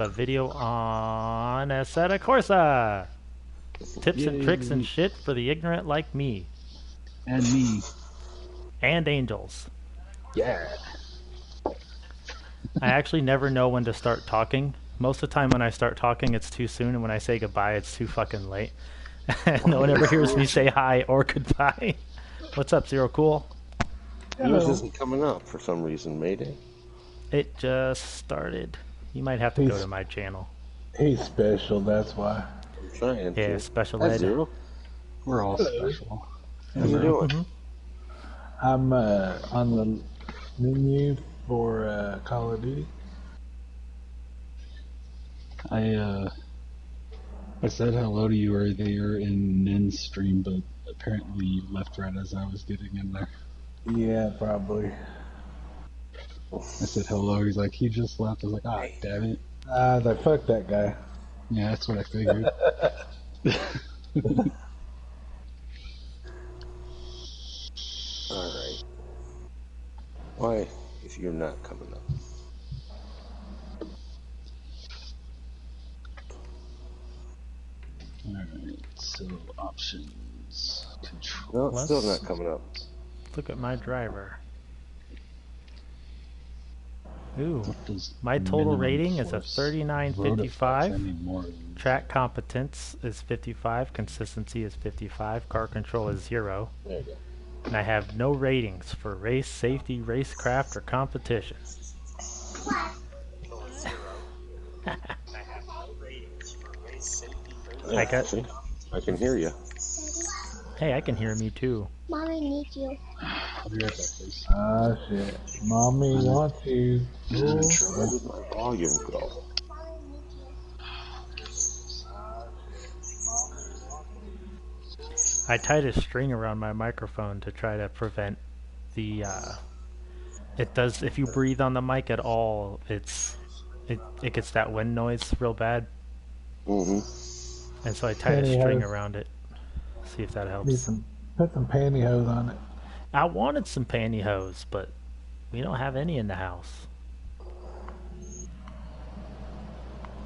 a video on Assetto Corsa. Tips and tricks and shit for the ignorant like me. And me. And angels. Yeah. I actually never know when to start talking. Most of the time when I start talking, it's too soon, and when I say goodbye, it's too fucking late. No one ever hears me say hi or goodbye. What's up, Zero Cool? Yours isn't coming up for some reason, Mayday. It just started. You might have to go to my channel. He's special, that's why. I'm trying to. Yeah, special ed. Zero. We're all special. How you doing? Mm-hmm. I'm on the menu for Call of Duty. I said hello to you earlier in Nin's stream, but apparently you left right as I was getting in there. Yeah, probably. I said hello, he's like, he just left. I was like, ah, damn it. Fuck that guy. Yeah, that's what I figured. Alright. Why, if you're not coming up? Alright, so options, control. No, it's still not coming up. Look at my driver. Ooh, my total rating is a 39.55. Track competence is 55. Consistency is 55. Car control is 0. There you go. And I have no ratings for race, safety, racecraft, or competition. I can hear you. Hey, I can hear me too. Mommy needs you. I'll be right back, please. Ah, shit. Mommy wants you. Where did my volume go? I tied a string around my microphone to try to prevent the it does, if you breathe on the mic at all, it gets that wind noise real bad. Mm-hmm. And so I tied a string around it. See if that helps. Put some pantyhose on it. I wanted some pantyhose, but we don't have any in the house.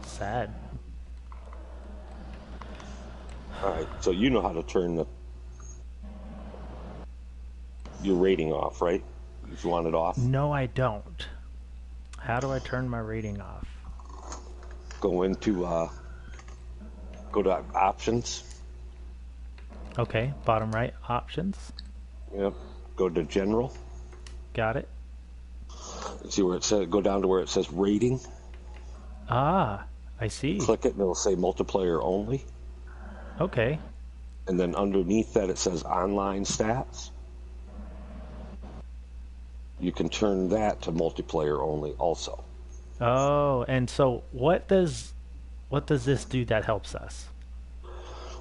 Sad. Alright, so you know how to turn your rating off, right? If you want it off. No, I don't. How do I turn my rating off? Go into, go to options. Okay, bottom right, options. Yep. Go to general. Got it. See where it says, go down to where it says rating. Ah, I see. Click it and it'll say multiplayer only. Okay. And then underneath that it says online stats. You can turn that to multiplayer only also. Oh, and so what does this do that helps us?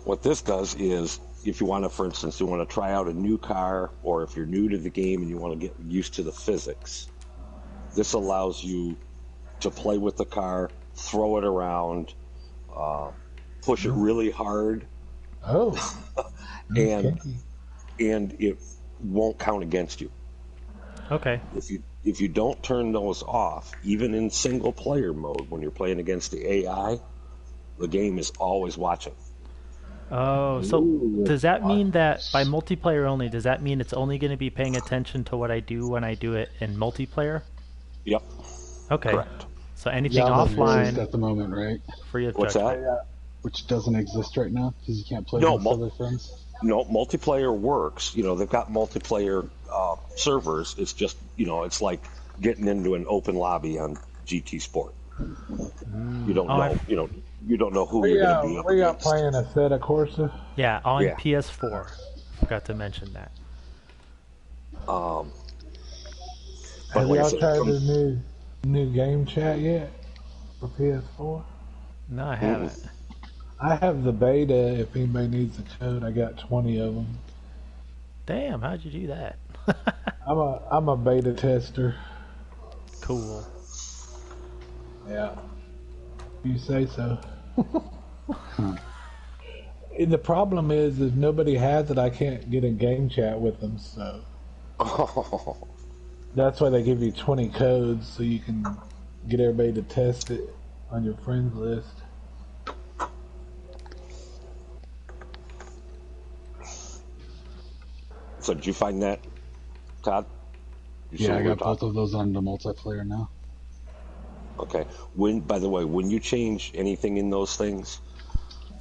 What this does is, if you want to, for instance, you want to try out a new car, or if you're new to the game and you want to get used to the physics, this allows you to play with the car, throw it around, push it really hard. Oh. and it won't count against you. Okay. If you don't turn those off, even in single player mode, when you're playing against the AI, the game is always watching. Oh, so does that mean that by multiplayer only, does that mean it's only going to be paying attention to what I do when I do it in multiplayer? Yep. Okay. Correct. So anything offline at the moment, right? Free of What's judgment. that? Which doesn't exist right now because you can't play with other friends. No, multiplayer works. You know, they've got multiplayer servers. It's just, you know, it's like getting into an open lobby on GT Sport. You don't know, you don't know who you're going to be up We got against. playing Assetto Corsa. Yeah, on PS4. Forgot to mention that. But Have like I y'all said, tried the new game chat yet for PS4? No, I haven't. I have the beta. If anybody needs the code, I got 20 of them. Damn, how'd you do that? I'm a beta tester. Cool. Yeah, you say so. And the problem is, if nobody has it, I can't get in game chat with them. So that's why they give you 20 codes so you can get everybody to test it on your friends list. So did you find that, Todd? Yeah, I got both of those on the multiplayer now. Okay. By the way, when you change anything in those things,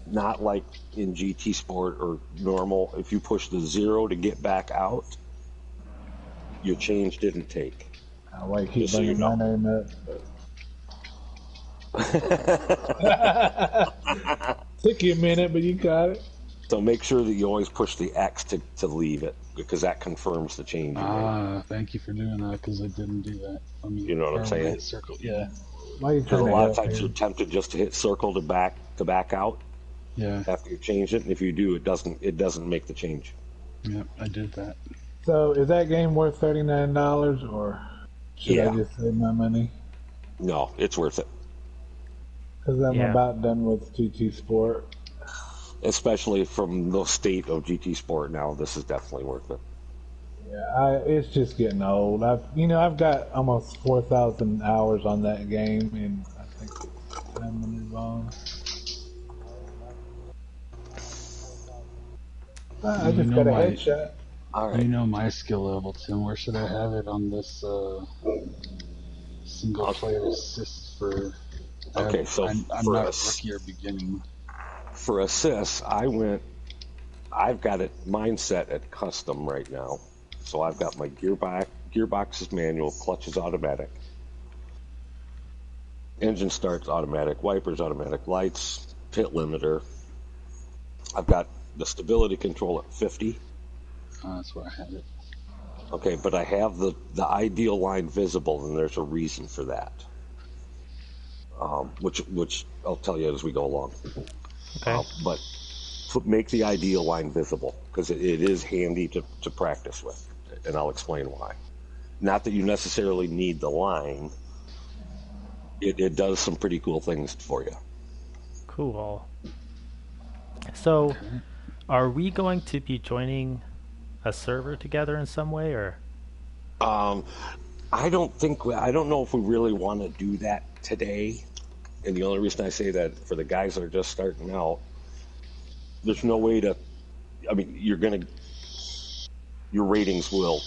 not like in GT Sport or normal, if you push the 0 to get back out, your change didn't take. I like keep Just so bringing you know. my name up. Took you a minute, but you got it. So make sure that you always push the X to leave it, because that confirms the change you made. Thank you for doing that, because I didn't do that. You know what I'm saying? Circle, yeah. Why are you Because trying a to lot of help times me? you're tempted just to hit circle to back out. Yeah. After you change it, and if you do, it doesn't make the change. Yep, I did that. So is that game worth $39, or should I just save my money? No, it's worth it. Because I'm about done with GT Sport. Especially from the state of GT Sport now, this is definitely worth it. Yeah, it's just getting old. I've got almost 4,000 hours on that game, and I think it's time to move on. I just got a headshot. All right. You know my skill level, Tim. Where should I have it on this single player assist for? Okay, so I'm not rookie or beginning. For assists, I've got it mindset at custom right now. So I've got my gearbox is manual, clutch is automatic, engine starts automatic, wipers automatic, lights, pit limiter. I've got the stability control at 50. That's where I had it. Okay, but I have the ideal line visible, and there's a reason for that. Which I'll tell you as we go along. Okay. But make the ideal line visible, because it is handy to practice with, and I'll explain why. Not that you necessarily need the line. It does some pretty cool things for you. Cool. So, are we going to be joining a server together in some way, or? I don't know if we really want to do that today. And the only reason I say that, for the guys that are just starting out, there's no way to. I mean, your ratings will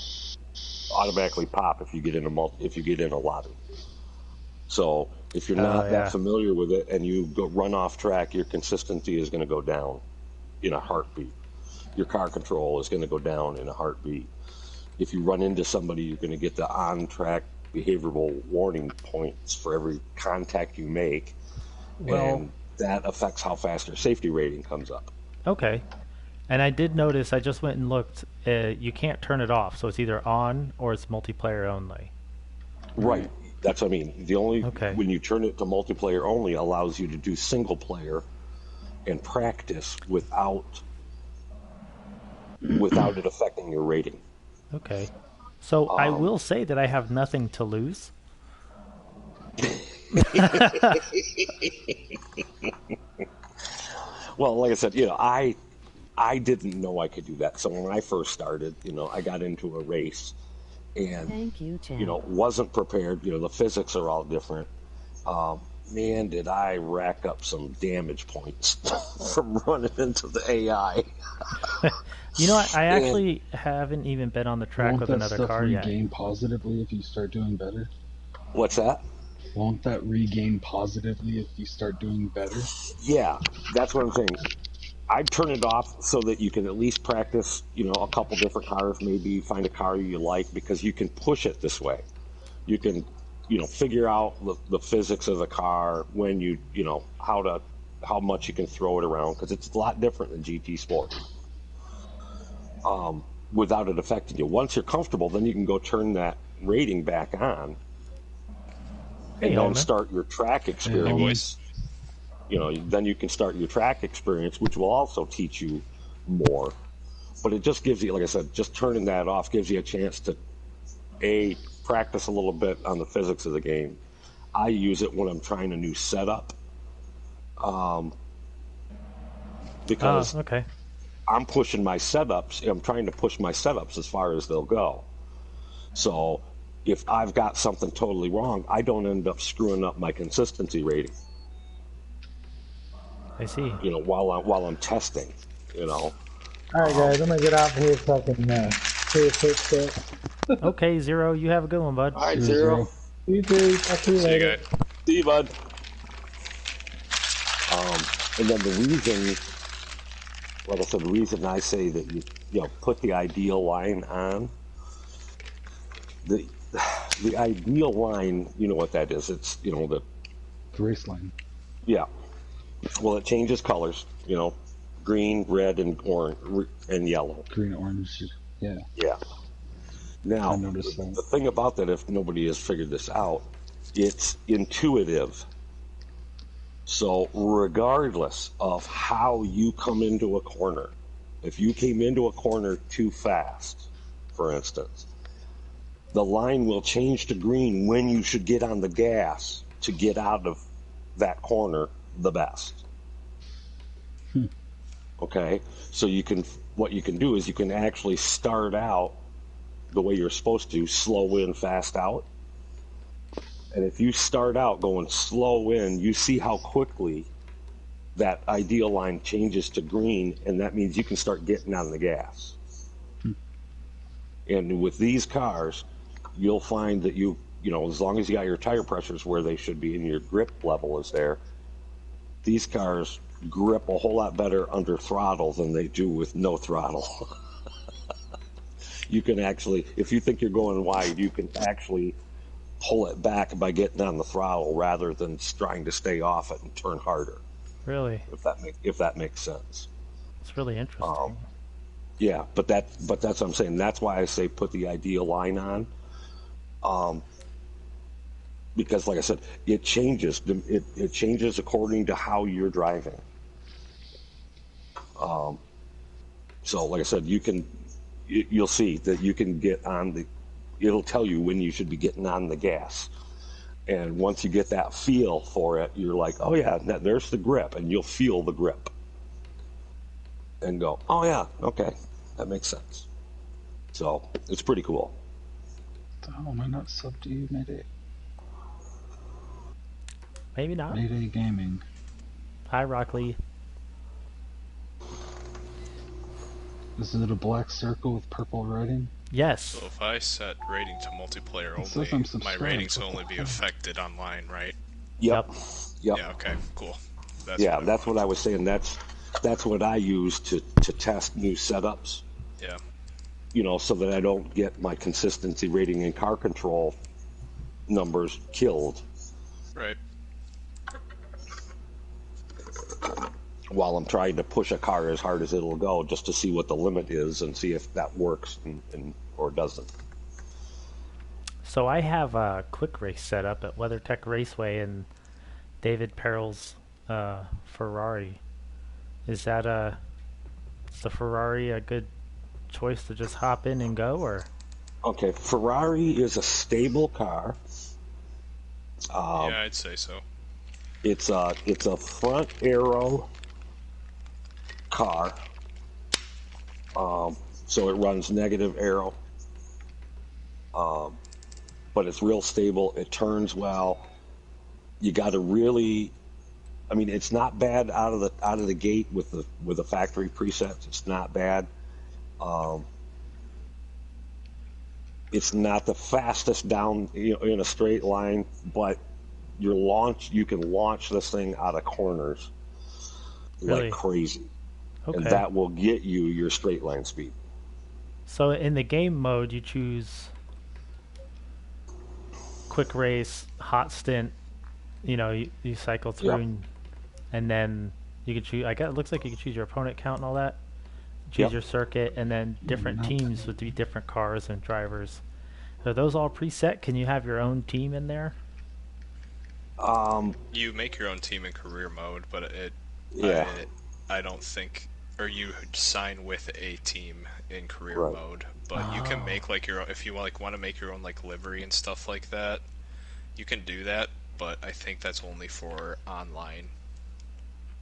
automatically pop if you get in a lobby. So if you're not that familiar with it and you run off track, your consistency is going to go down in a heartbeat. Your car control is going to go down in a heartbeat. If you run into somebody, you're going to get the on-track behavioral warning points for every contact you make, and that affects how fast your safety rating comes up. Okay. And I did notice, I just went and looked, you can't turn it off, so it's either on or it's multiplayer only. Right. That's what I mean. When you turn it to multiplayer only, allows you to do single player and practice without it affecting your rating. Okay. So I will say that I have nothing to lose. Well, like I said, I didn't know I could do that. So when I first started, I got into a race and Thank you, Tim. Wasn't prepared. The physics are all different. Man, did I rack up some damage points from running into the AI. I actually haven't even been on the track with another car yet. Won't that stuff regain positively if you start doing better? What's that? Won't that regain positively if you start doing better? Yeah, that's what I'm saying. I'd turn it off so that you can at least practice, a couple different cars, maybe find a car you like, because you can push it this way. You can, figure out the physics of the car, when how much you can throw it around, because it's a lot different than GT Sport. Without it affecting you. Once you're comfortable, then you can go turn that rating back on and then start your track experience. Then you can start your track experience, which will also teach you more. But it just gives you, like I said, just turning that off gives you a chance to, practice a little bit on the physics of the game. I use it when I'm trying a new setup. Because I'm pushing my setups. I'm trying to push my setups as far as they'll go. So if I've got something totally wrong, I don't end up screwing up my consistency rating. I see. You know, while I'm testing. You know. All right, guys, I'm gonna get out here so I can hear footsteps. Okay, Zero, you have a good one, bud. All right, 0-0. You too. I'll see you See you later. guys. See you, bud. And then the reason, like I said, the reason I say that you know put the ideal line on the ideal line. You know what that is? It's you know The race line. yeah. Well, it changes colors. You know, green, red, and orange and yellow. Green, orange. Yeah. Yeah. Now, I noticed that. the thing about that, if nobody has figured this out, it's intuitive. So regardless of how you come into a corner, if you came into a corner too fast, for instance, the line will change to green when you should get on the gas to get out of that corner the best. Okay? So what you can do is you can actually start out the way you're supposed to, slow in, fast out. And if you start out going slow in, you see how quickly that ideal line changes to green, and that means you can start getting on the gas. And with these cars, you'll find that you know, as long as you got your tire pressures where they should be and your grip level is there, these cars grip a whole lot better under throttle than they do with no throttle. You can actually, if you think you're going wide, you can actually pull it back by getting on the throttle rather than trying to stay off it and turn harder. Really? If that makes sense. It's really interesting. Yeah, but that's what I'm saying. That's why I say put the ideal line on. Because like I said, it changes. It changes according to how you're driving. So like I said, you'll see that you can get on it'll tell you when you should be getting on the gas. And once you get that feel for it, you're like, oh yeah, there's the grip, and you'll feel the grip. And go, oh yeah, okay, that makes sense. So it's pretty cool. Oh, am I not sub to you, Mayday? Maybe not. Mayday Gaming. Hi, Rockley. Is it a black circle with purple writing? Yes. So if I set rating to multiplayer It says I'm only, subscribed. my ratings will only be affected online, right? Yep. Yeah, okay, cool. That's what I was saying. That's what I use to test new setups. Yeah. You know, so that I don't get my consistency rating and car control numbers killed Right. while I'm trying to push a car as hard as it'll go, just to see what the limit is and see if that works or doesn't. So I have a quick race set up at WeatherTech Raceway and David Perrell's Ferrari. Is the Ferrari a good choice to just hop in and go, or? Okay, Ferrari is a stable car. Yeah, I'd say so. It's a front aero car. So it runs negative aero. But it's real stable. It turns well. You got to really, I mean, it's not bad out of the gate with the factory presets. It's not bad. It's not the fastest down in a straight line, but you can launch this thing out of corners Really? like crazy, Okay. and that will get you your straight line speed. So in the game mode, you choose quick race, hot stint. You cycle through, Yep. and then you can choose. It looks like you can choose your opponent count and all that. Choose Yep. your circuit, and then different teams would be different cars and drivers. Are those all preset? Can you have your own team in there? You make your own team in career mode, but Yeah. I don't think, or you sign with a team in career Right. mode. But you can make like your own, if you want to make your own like livery and stuff like that. You can do that, but I think that's only for online.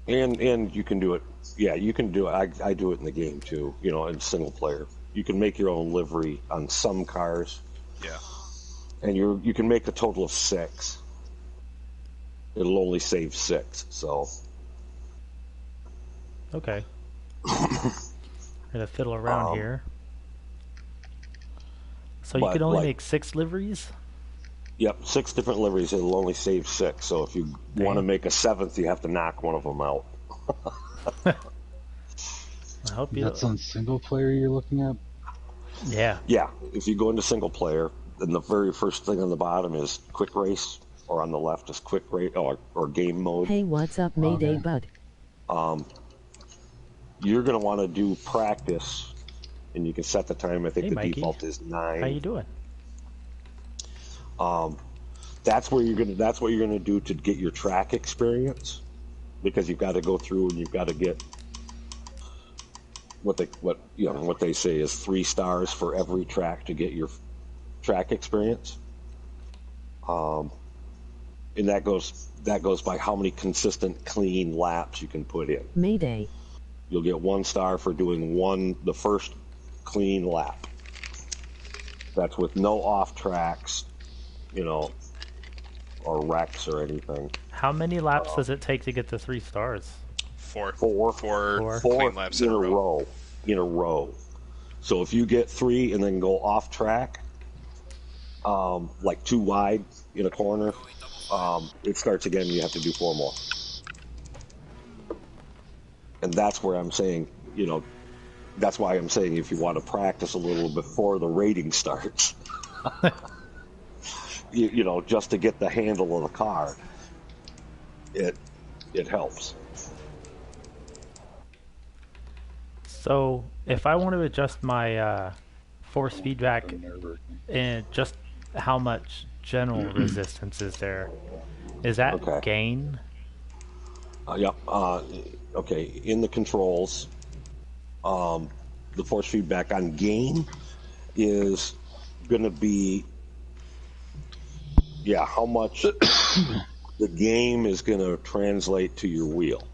And you can do it. Yeah, you can do it. I do it in the game too. In single player, you can make your own livery on some cars. Yeah. And you can make a total of 6. It'll only save 6. So Okay. Gonna fiddle around here. So you but can only like, make 6 liveries? yep, 6 different liveries. It'll only save 6. So if you want to Damn. make a 7th, you have to knock one of them out. I hope you. That's on single player you're looking at? Yeah. Yeah, if you go into single player, then the very first thing on the bottom is quick race, or on the left is quick race or game mode. Hey, what's up, Mayday Okay. Bud? You're going to want to do practice, and you can set the time. I think Hey, the Mikey. default is 9. How you doing? That's where you're gonna. That's what you're gonna do to get your track experience, because you've got to go through and you've got to get what they say is 3 stars for every track to get your track experience. And that goes by how many consistent clean laps you can put in. Mayday. You'll get 1 star for doing the first clean lap. That's with no off tracks, or wrecks or anything. How many laps does it take to get the 3 stars? 4. Four. 4 4 clean laps in a row. In a row. So if you get 3 and then go off track, like too wide in a corner, it starts again and you have to do 4 more. And that's where I'm saying, that's why I'm saying if you want to practice a little before the rating starts, just to get the handle of the car, it helps. So if I want to adjust my force feedback and just how much general resistance is there, is that Okay. gain? Yep. Okay. In the controls, the force feedback on gain is going to be, how much the game is going to translate to your wheel.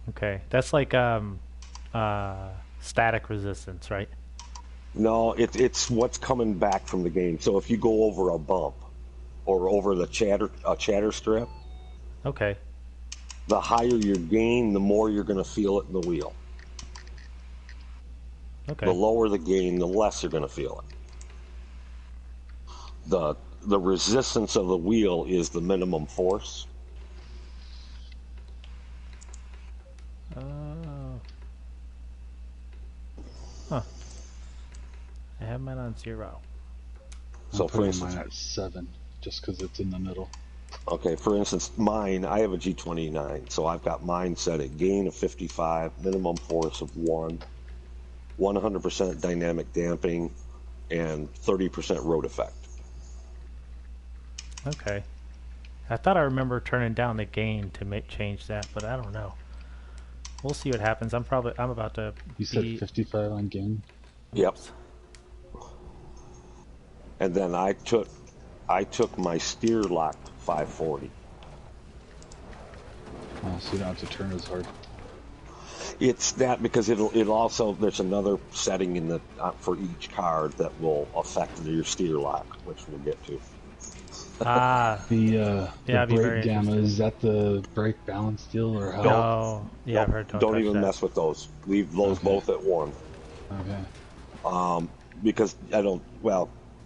Okay, that's like static resistance, right? No, it's what's coming back from the game. So if you go over a bump or over a chatter strip, Okay. the higher your gain, the more you're going to feel it in the wheel. Okay. The lower the gain, the less you're going to feel it. The resistance of the wheel is the minimum force. Huh. I have mine on 0. So I'm for putting instance, mine at 7, just because it's in the middle. okay, for instance, mine, I have a G29, so I've got mine set at gain of 55, minimum force of 1, 100% dynamic damping, and 30% road effect. Okay. I thought I remember turning down the gain to change that, but I don't know. We'll see what happens. I'm about to. You said 55 on gain? Yep. And then I took my steer lock 540. Oh, so you don't have to turn as hard. It's that because it also, there's another setting in the for each car that will affect your steer lock, which we'll get to. The I'd be very brake gamma, interested. is that the brake balance deal or how? No. Yeah, I've heard. Don't touch even that. mess with those. Leave those Okay. both at 1. Okay. Because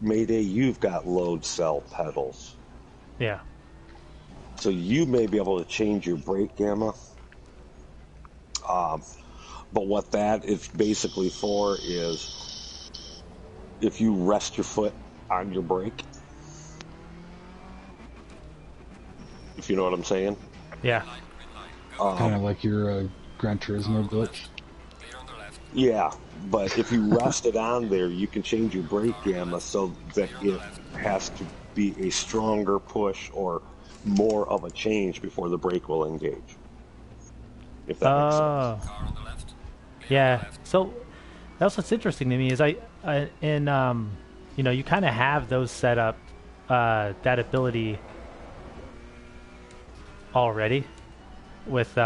Mayday, you've got load cell pedals. Yeah. So you may be able to change your brake gamma. But what that is basically for is if you rest your foot on your brake, if you know what I'm saying. Yeah. Kind of like your Gran Turismo glitch. Yeah, but if you rest it on there, you can change your brake gamma so that it has to be a stronger push or more of a change before the brake will engage. If that makes sense. Yeah. So that's what's interesting to me is you kind of have those set up, that ability already with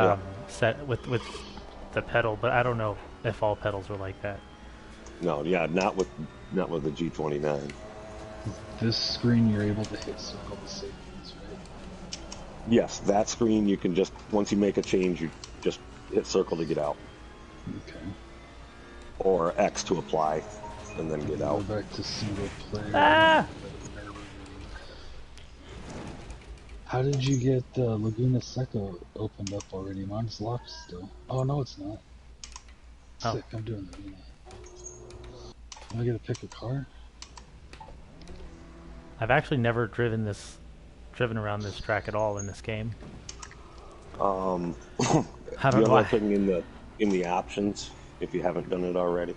set with the pedal, but I don't know if all pedals were like that. No, yeah, not with the G29. This screen, you're able to hit circle to save things, right? Yes, that screen you can just once you make a change, you just hit circle to get out, Okay. or X to apply, and then get Go out. back to single player. Ah! How did you get Laguna Seca opened up already? Mine's locked still. Oh, no, it's not. Oh. Sick, I'm doing Laguna. Am I gonna pick a car? I've actually never driven around this track at all in this game. I I don't you know have why. anything in the options if you haven't done it already.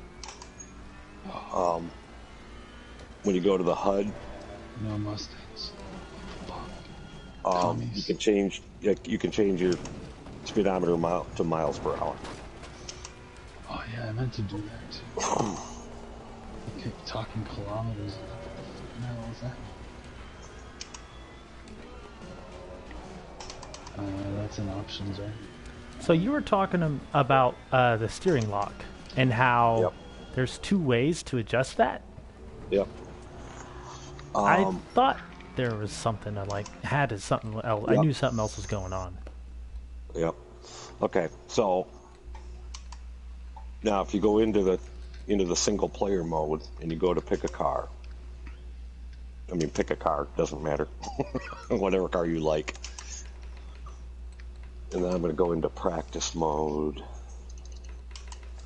When you go to the HUD, No Mustangs. Fuck. you Commies. can change your speedometer to miles per hour. Oh yeah, I meant to do that too. Okay, talking kilometers. What the hell is that? That's in options, right? So you were talking about the steering lock and how Yep. there's 2 ways to adjust that. Yep. I thought there was something something else. I Yep. knew something else was going on. Yep. Okay. So now, if you go into the single player mode and you go to pick a car, pick a car, doesn't matter, whatever car you like. And then I'm going to go into practice mode.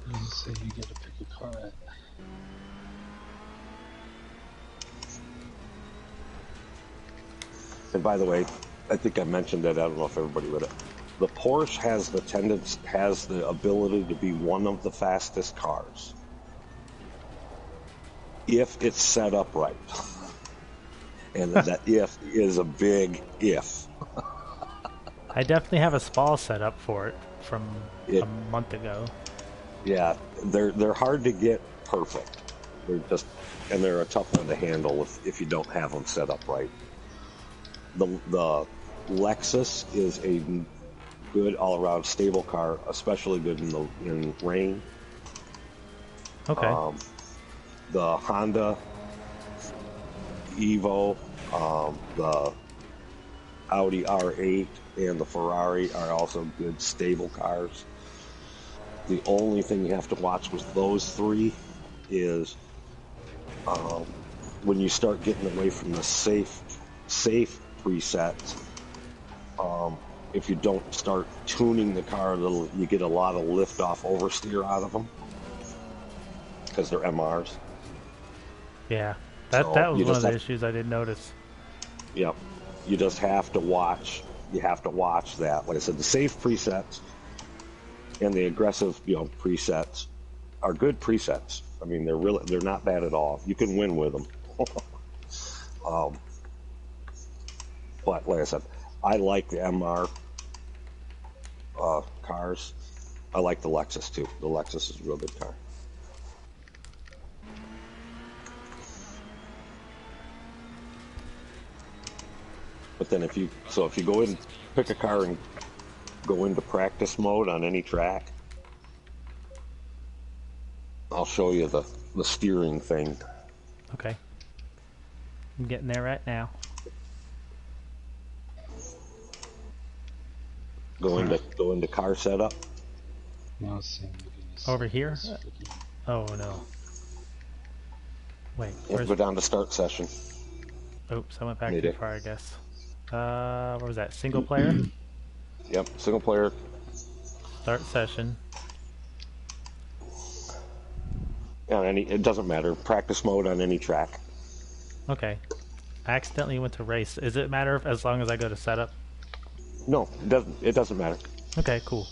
What does it say you get to pick a car at? And by the way, I think I mentioned that. I don't know if everybody read it. The Porsche has the ability to be one of the fastest cars if it's set up right. And that if is a big if. I definitely have a SPA set up for it from It- a month ago. Yeah, they're hard to get perfect. They're a tough one to handle if you don't have them set up right. The Lexus is a good all-around stable car, especially good in rain. Okay. The Honda Evo, the Audi R8, and the Ferrari are also good stable cars. The only thing you have to watch with those 3 is when you start getting away from the safe presets. If you don't start tuning the car, you get a lot of lift-off oversteer out of them because they're MRs. Yeah. So That was you one just of the have- issues I did notice. Yep. You just have to watch. You have to watch that. Like I said, the safe presets and the aggressive, presets are good presets. They're not bad at all. You can win with them. But like I said, I like the MR cars. I like the Lexus too. The Lexus is a real good car. But then if you go in, pick a car and go into practice mode on any track, I'll show you the steering thing. Okay. I'm getting there right now. Go into car setup. No, it's saying Laguna Seca. Over here? It's freaking- Oh no. Wait, And where's... go down to start session. Oops, I went back Made too it. far, I guess. What was that? Single player? Yep, single player. Start session. Yeah, it doesn't matter. Practice mode on any track. Okay. I accidentally went to race. Does it matter as long as I go to setup? No, it doesn't. It doesn't matter. Okay, cool.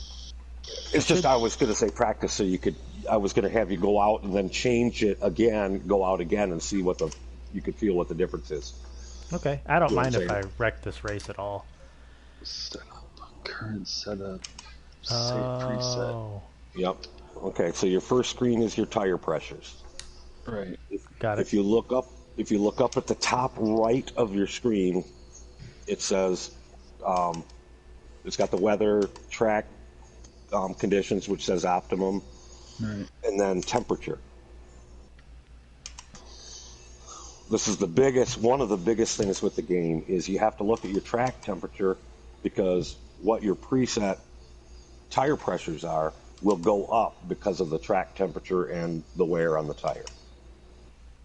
It's just I was going to say practice, so you could. I was going to have you go out and then change it again, go out again, and see you could feel what the difference is. Okay, I don't You know what mind I'm if I saying? wreck this race at all. Setup. Current setup. Save Oh, preset. Yep. Okay, so your first screen is your tire pressures. Right. got it. If you look up at the top right of your screen, it says it's got the weather track conditions, which says optimum, Right. and then temperature. This is one of the biggest things with the game is you have to look at your track temperature because what your preset tire pressures are will go up because of the track temperature and the wear on the tire.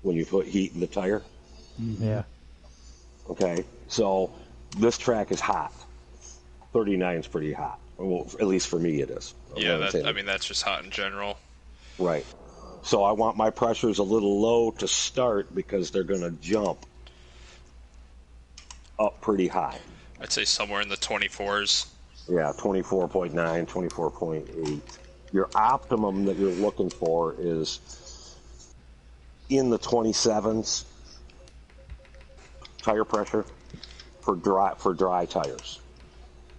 When you put heat in the tire. Yeah. Okay, so this track is hot. 39 is pretty hot. Well, at least for me it is. Yeah, that's just hot in general. Right. So I want my pressures a little low to start because they're going to jump up pretty high. I'd say somewhere in the 24s. Yeah, 24.9, 24.8. Your optimum that you're looking for is in the 27s tire pressure for dry tires.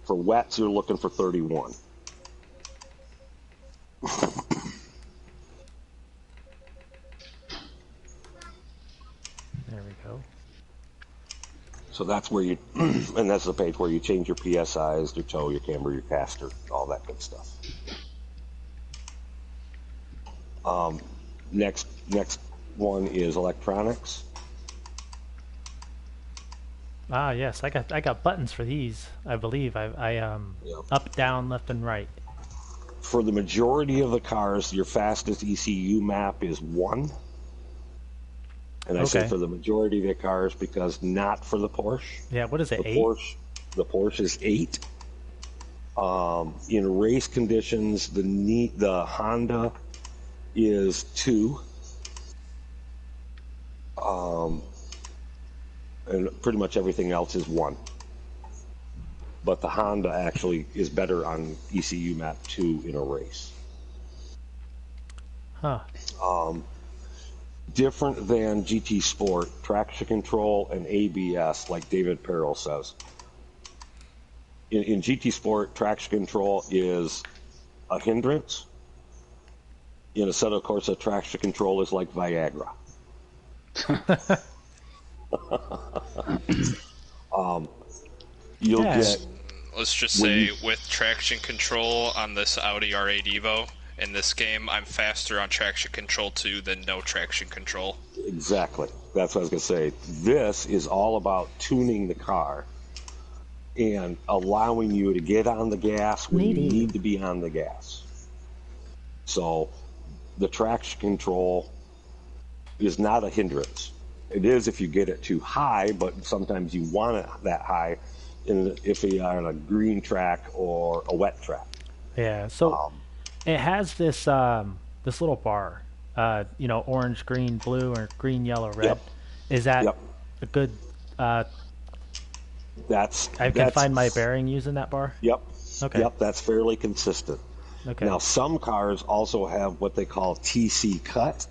For wets, you're looking for 31. There we go. So that's where you, and that's the page where you change your PSIs, your toe, your camber, your caster, all that good stuff. Next one is electronics. Ah, yes, I got buttons for these. I believe I Yep. up, down, left, and right. For the majority of the cars, your fastest ECU map is 1. And I say Okay. for the majority of the cars because not for the Porsche. Yeah, what is it? The 8? Porsche is 8. In race conditions, the Honda is 2. And pretty much everything else is 1. But the Honda actually is better on ECU map 2 in a race. Huh. Different than GT Sport, traction control and ABS, like David Perrell says. In GT Sport, traction control is a hindrance. In Assetto Corsa, traction control is like Viagra. You'll Yeah. get Let's just say with traction control on this Audi R8 Evo, in this game, I'm faster on traction control 2 than no traction control. exactly. That's what I was going to say. This is all about tuning the car and allowing you to get on the gas when you Maybe. need to be on the gas. So the traction control is not a hindrance. It is if you get it too high, but sometimes you want it that high if you are on a green track or a wet track. Yeah. So it has this this little bar, orange, green, blue, or green, yellow, red. Yep. Is that Yep. a good? That's I can find my bearing using that bar. Yep. Okay. Yep, that's fairly consistent. Okay. Now, some cars also have what they call TC cut.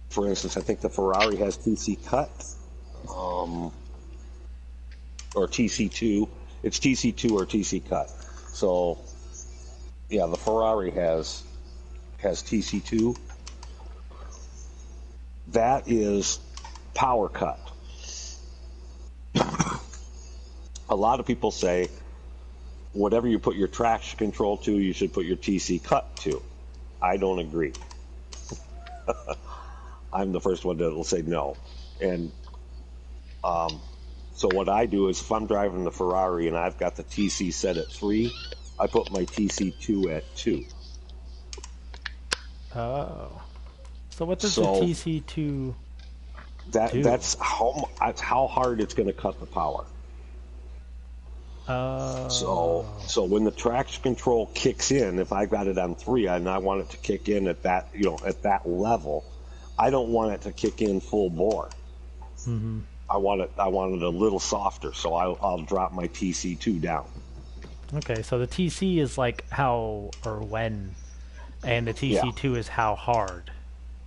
For instance, I think the Ferrari has TC cut, or TC2. It's TC2 or TC cut. So, yeah, the Ferrari has TC2. That is power cut. A lot of people say whatever you put your traction control to, you should put your TC cut to. I don't agree. I'm the first one that will say no. And so what I do is if I'm driving the Ferrari and I've got the TC set at 3, I put my TC2 at 2. Oh. So what does So- the TC2 do? That's how hard it's going to cut the power. So when the traction control kicks in, if I got it on 3 and I want it to kick in at that level, I don't want it to kick in full bore. Mm-hmm. I want it a little softer, so I'll drop my TC2 down. Okay, so the TC is like how or when, and the TC2 is how hard,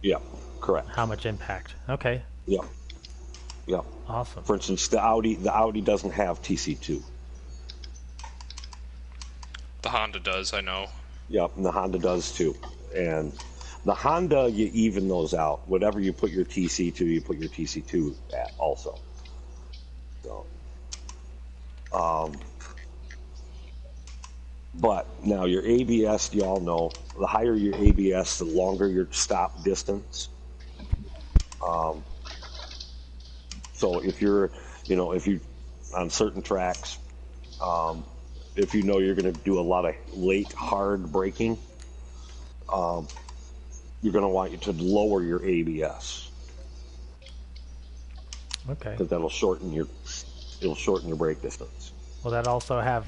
Yep, correct. how much impact. Okay, Yep. awesome. For instance, the Audi doesn't have TC2. The Honda does, I know. Yep, and the Honda does too. And the Honda, you even those out. Whatever you put your TC to, you put your TC2 at also. So, but now your ABS, you all know, the higher your ABS, the longer your stop distance. So if you on certain tracks, If you know you're going to do a lot of late hard braking, you're going to want you to lower your ABS Okay. because it'll shorten your brake distance. Will that also have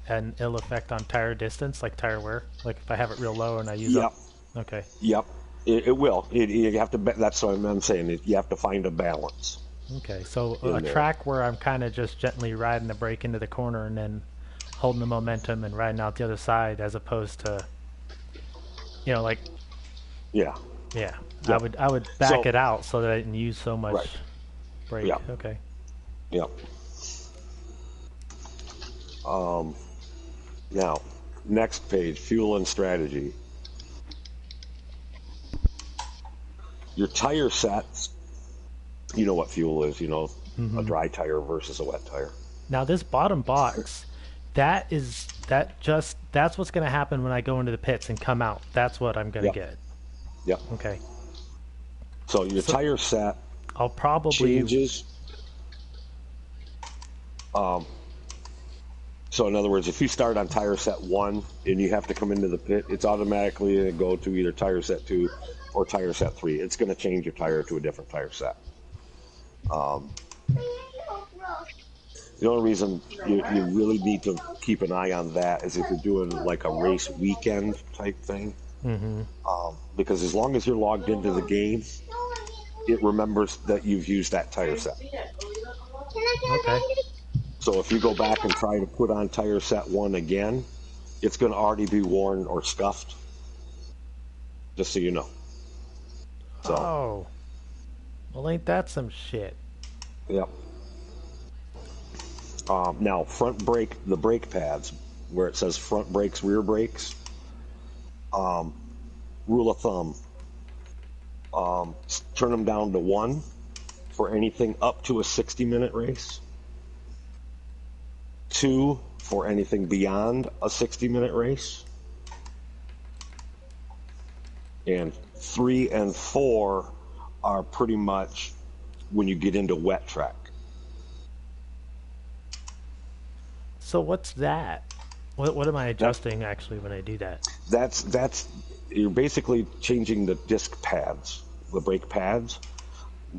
an ill effect on tire distance, like tire wear? Like if I have it real low and I use Yep. up. Okay. Yep. It will. You have to. That's what I'm saying. You have to find a balance. Okay. So In a there. track where I'm kind of just gently riding the brake into the corner and then holding the momentum and riding out the other side, as opposed to, like, Yeah. yeah. Yep. I would back So- it out so that I didn't use so much Right. brake. Yeah. Okay. Yep. Now, next page, fuel and strategy. Your tire sets. You know what fuel is. A dry tire versus a wet tire. Now this bottom box, that's what's going to happen when I go into the pits and come out. That's what I'm going to Yep. get. Yep. Okay. So your tire set I'll probably changes. So in other words, if you start on tire set 1 and you have to come into the pit, it's automatically going to go to either tire set 2 or tire set 3. It's going to change your tire to a different tire set. The only reason you really need to keep an eye on that is if you're doing like a race weekend type thing. Because as long as you're logged into the game, it remembers that you've used that tire set. Okay. So if you go back and try to put on tire set 1 again, it's going to already be worn or scuffed. Just so you know. So, Oh. Well, ain't that some shit? yep. Now, front brake, the brake pads, where it says front brakes, rear brakes, rule of thumb, turn them down to 1 for anything up to a 60-minute race. 2 for anything beyond a 60-minute race. And 3 and 4 are pretty much when you get into wet track. So what's that? What am I adjusting actually when I do that? That's you're basically changing the disc pads, the brake pads.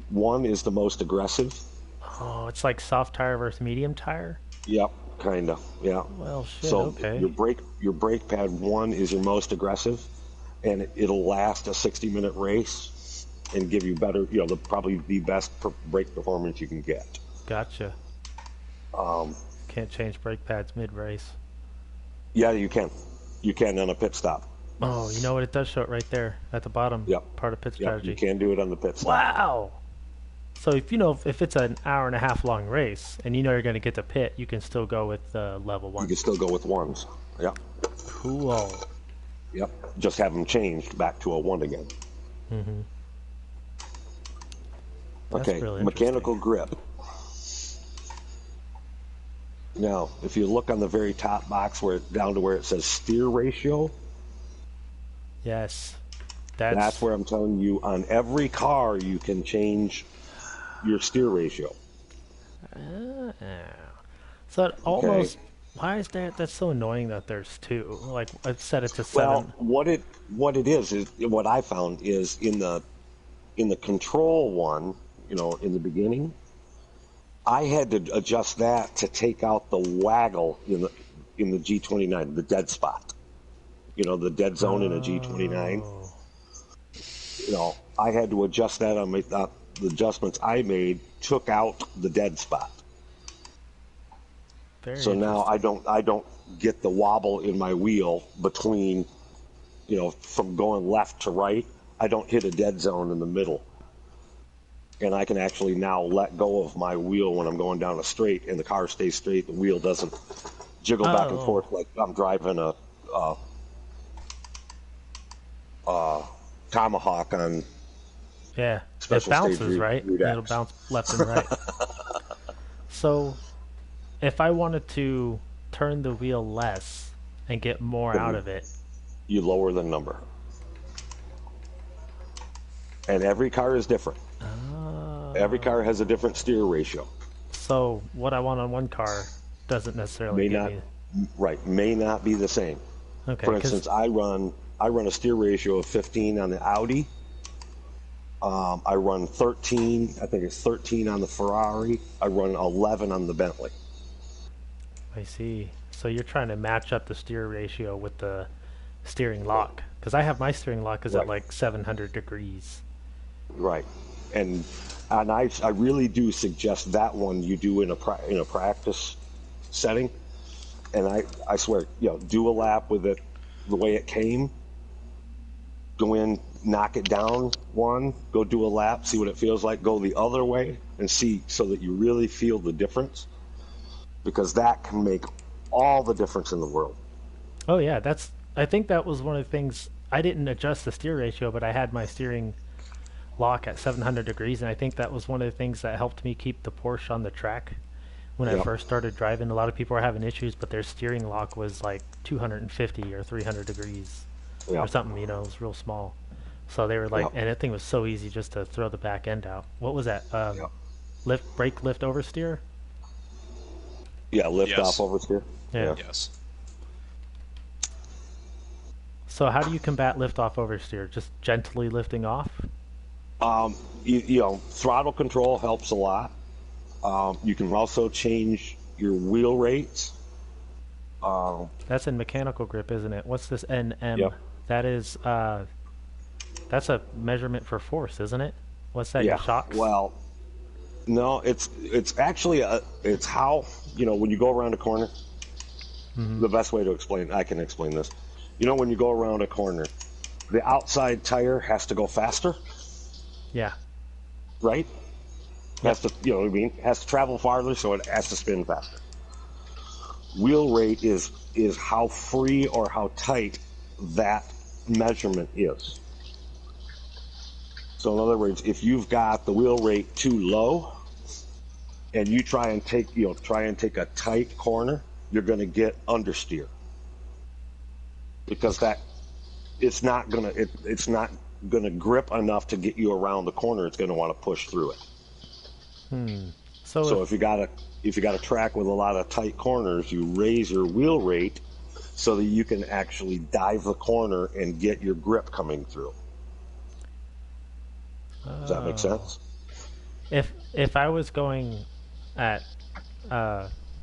1 is the most aggressive. Oh, it's like soft tire versus medium tire? Yep, kind of. Yeah. Well, shit, So okay. your brake pad 1 is your most aggressive, and it'll last a 60-minute race and give you better. They'll probably be best brake performance you can get. Gotcha. Can't change brake pads mid-race. Yeah, you can. You can on a pit stop. Oh, you know what? It does show it right there at the bottom Yep. part of pit Yep, strategy. you can do it on the pit stop. Wow. So if it's an hour and a half long race and you're going to get to pit, you can still go with level 1. You can still go with 1s. Yep. Cool. Yep. Just have them changed back to a 1 again. That's Okay. really Mechanical grip. Now, if you look on the very top box down to where it says steer ratio, Yes. that's where I'm telling you on every car you can change your steer ratio. So it almost. Why is that? That's so annoying that there's 2. Like I've set it to 7. Well, what it is what I found is in the control one, in the beginning, I had to adjust that to take out the waggle in the G29, the dead spot. The dead zone in a G29. I had to adjust that on the adjustments I made took out the dead spot. Very So now I don't get the wobble in my wheel between, from going left to right. I don't hit a dead zone in the middle. And I can actually now let go of my wheel when I'm going down a straight, and the car stays straight. The wheel doesn't jiggle back and forth like I'm driving a Tomahawk on. Yeah, it Special bounces, stage right? Redux. It'll bounce left and right. So, if I wanted to turn the wheel less and get more out of it, You lower the number. And every car is different. Every car has a different steer ratio. so what I want on one car doesn't necessarily may give not me. may not be the same. Okay, For 'cause instance, I run a steer ratio of 15 on the Audi. I run 13. I think it's 13 on the Ferrari. I run 11 on the Bentley. I see. So you're trying to match up the steer ratio with the steering lock, because I have my steering lock is at Right. like 700 degrees. Right, and I really do suggest that one you do in a practice setting, and I swear, do a lap with it the way it came. Go in, knock it down one, go do a lap, see what it feels like. Go the other way and see, so that you really feel the difference, because that can make all the difference in the world. Oh yeah, I think that was one of the things. I didn't adjust the steer ratio, but I had my steering lock at 700 degrees, and I think that was one of the things that helped me keep the Porsche on the track when I Yep. first started driving. A lot of people were having issues, but their steering lock was like 250 or 300 degrees or Yeah, something. It was real small. So they were like, yeah, and that thing was so easy just to throw the back end out. What was that? yeah, Brake, lift, oversteer. yeah. Lift Yes. off oversteer. Yeah. Yes. So how do you combat lift off oversteer? Just gently lifting off? Throttle control helps a lot. You can also change your wheel rates. That's in mechanical grip, isn't it? What's this NM? Yep. That is that's a measurement for force, isn't it? What's that? Your shocks? Well, no, it's actually it's how, when you go around a corner. The best way to explain, I can explain this. When you go around a corner, the outside tire has to go faster, Yeah. right? Has to, you know what I mean? Has to travel farther, so it has to spin faster. Wheel rate is how free or how tight that measurement is. So in other words, if you've got the wheel rate too low, and you try and take a tight corner, you're going to get understeer, because it's not gonna grip enough to get you around the corner. It's going to want to push through it. So if you got a track with a lot of tight corners, you raise your wheel rate so that you can actually dive the corner and get your grip coming through. Does that make sense? If I was going at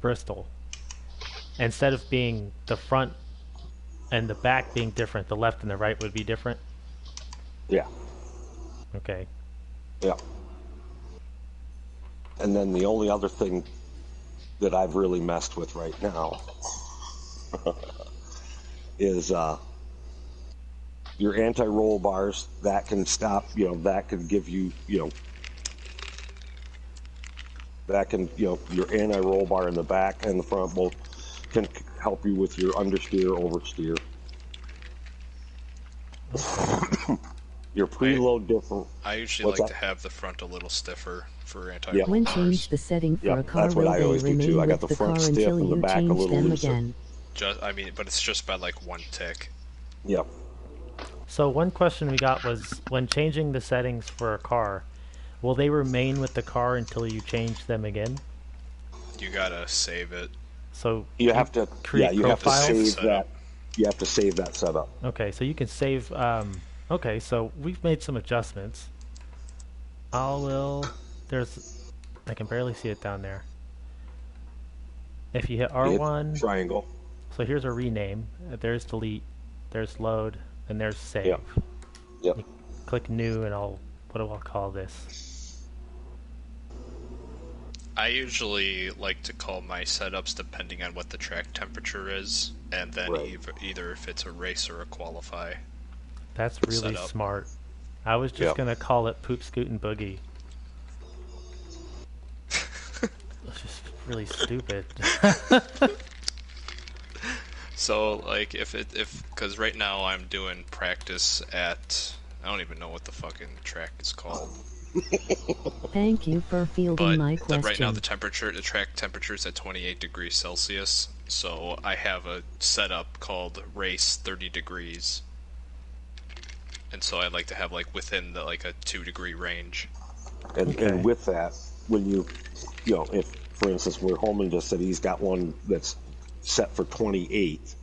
Bristol, instead of being the front and the back being different, the left and the right would be different? Yeah. Okay. Yeah. And then the only other thing that I've really messed with right now is your anti-roll bars. That can stop, that can give you, your anti-roll bar in the back and the front both can help you with your understeer, oversteer. Your preload different. I usually What's like that? to have the front a little stiffer for Yeah. anti-roll When bars. change the setting for Yep, a car, that's what will I they always do, remain too. I got with the the front car stiff until and the you back a change little them looser. again? But it's just by like one tick. Yep. So one question we got was, when changing the settings for a car, will they remain with the car until you change them again? You gotta save it. So You have to create you have to profiles? save Setup. that. You have to save that setup. Okay, so you can save. Okay, so we've made some adjustments. I can barely see it down there. If you hit Hit R1, triangle. so here's a rename. There's delete, there's load, and there's save. Yep. Yep. Click new, and what do I call this? I usually like to call my setups depending on what the track temperature is, and then Right. either if it's a race or a qualify. That's really Setup. smart. I was just Yep. gonna call it poop scoot and boogie. It's just really stupid. So like because right now I'm doing practice at, I don't even know what the fucking track is called. Thank you for fielding But my question. right now the track temperature is at 28 degrees Celsius. So I have a setup called race 30 degrees. And so I'd like to have like within the like a 2-degree range. And with that, when if for instance, where Holman just said he's got one that's set for 28,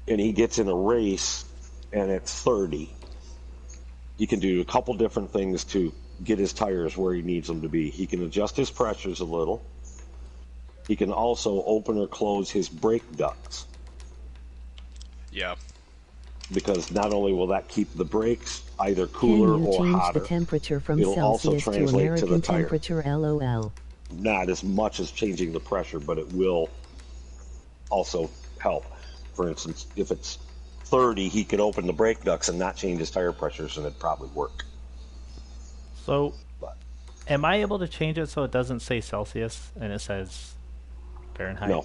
and he gets in a race and it's 30, he can do a couple different things to get his tires where he needs them to be. He can adjust his pressures a little. He can also open or close his brake ducts. Yeah. Because not only will that keep the brakes either cooler Can you or change hotter, the temperature from it'll also Celsius to translate to American the tire. temperature? LOL. Not as much as changing the pressure, but it will also help. For instance, if it's 30, he could open the brake ducts and not change his tire pressures, and it'd probably work. So, But am I able to change it so it doesn't say Celsius and it says Fahrenheit? no,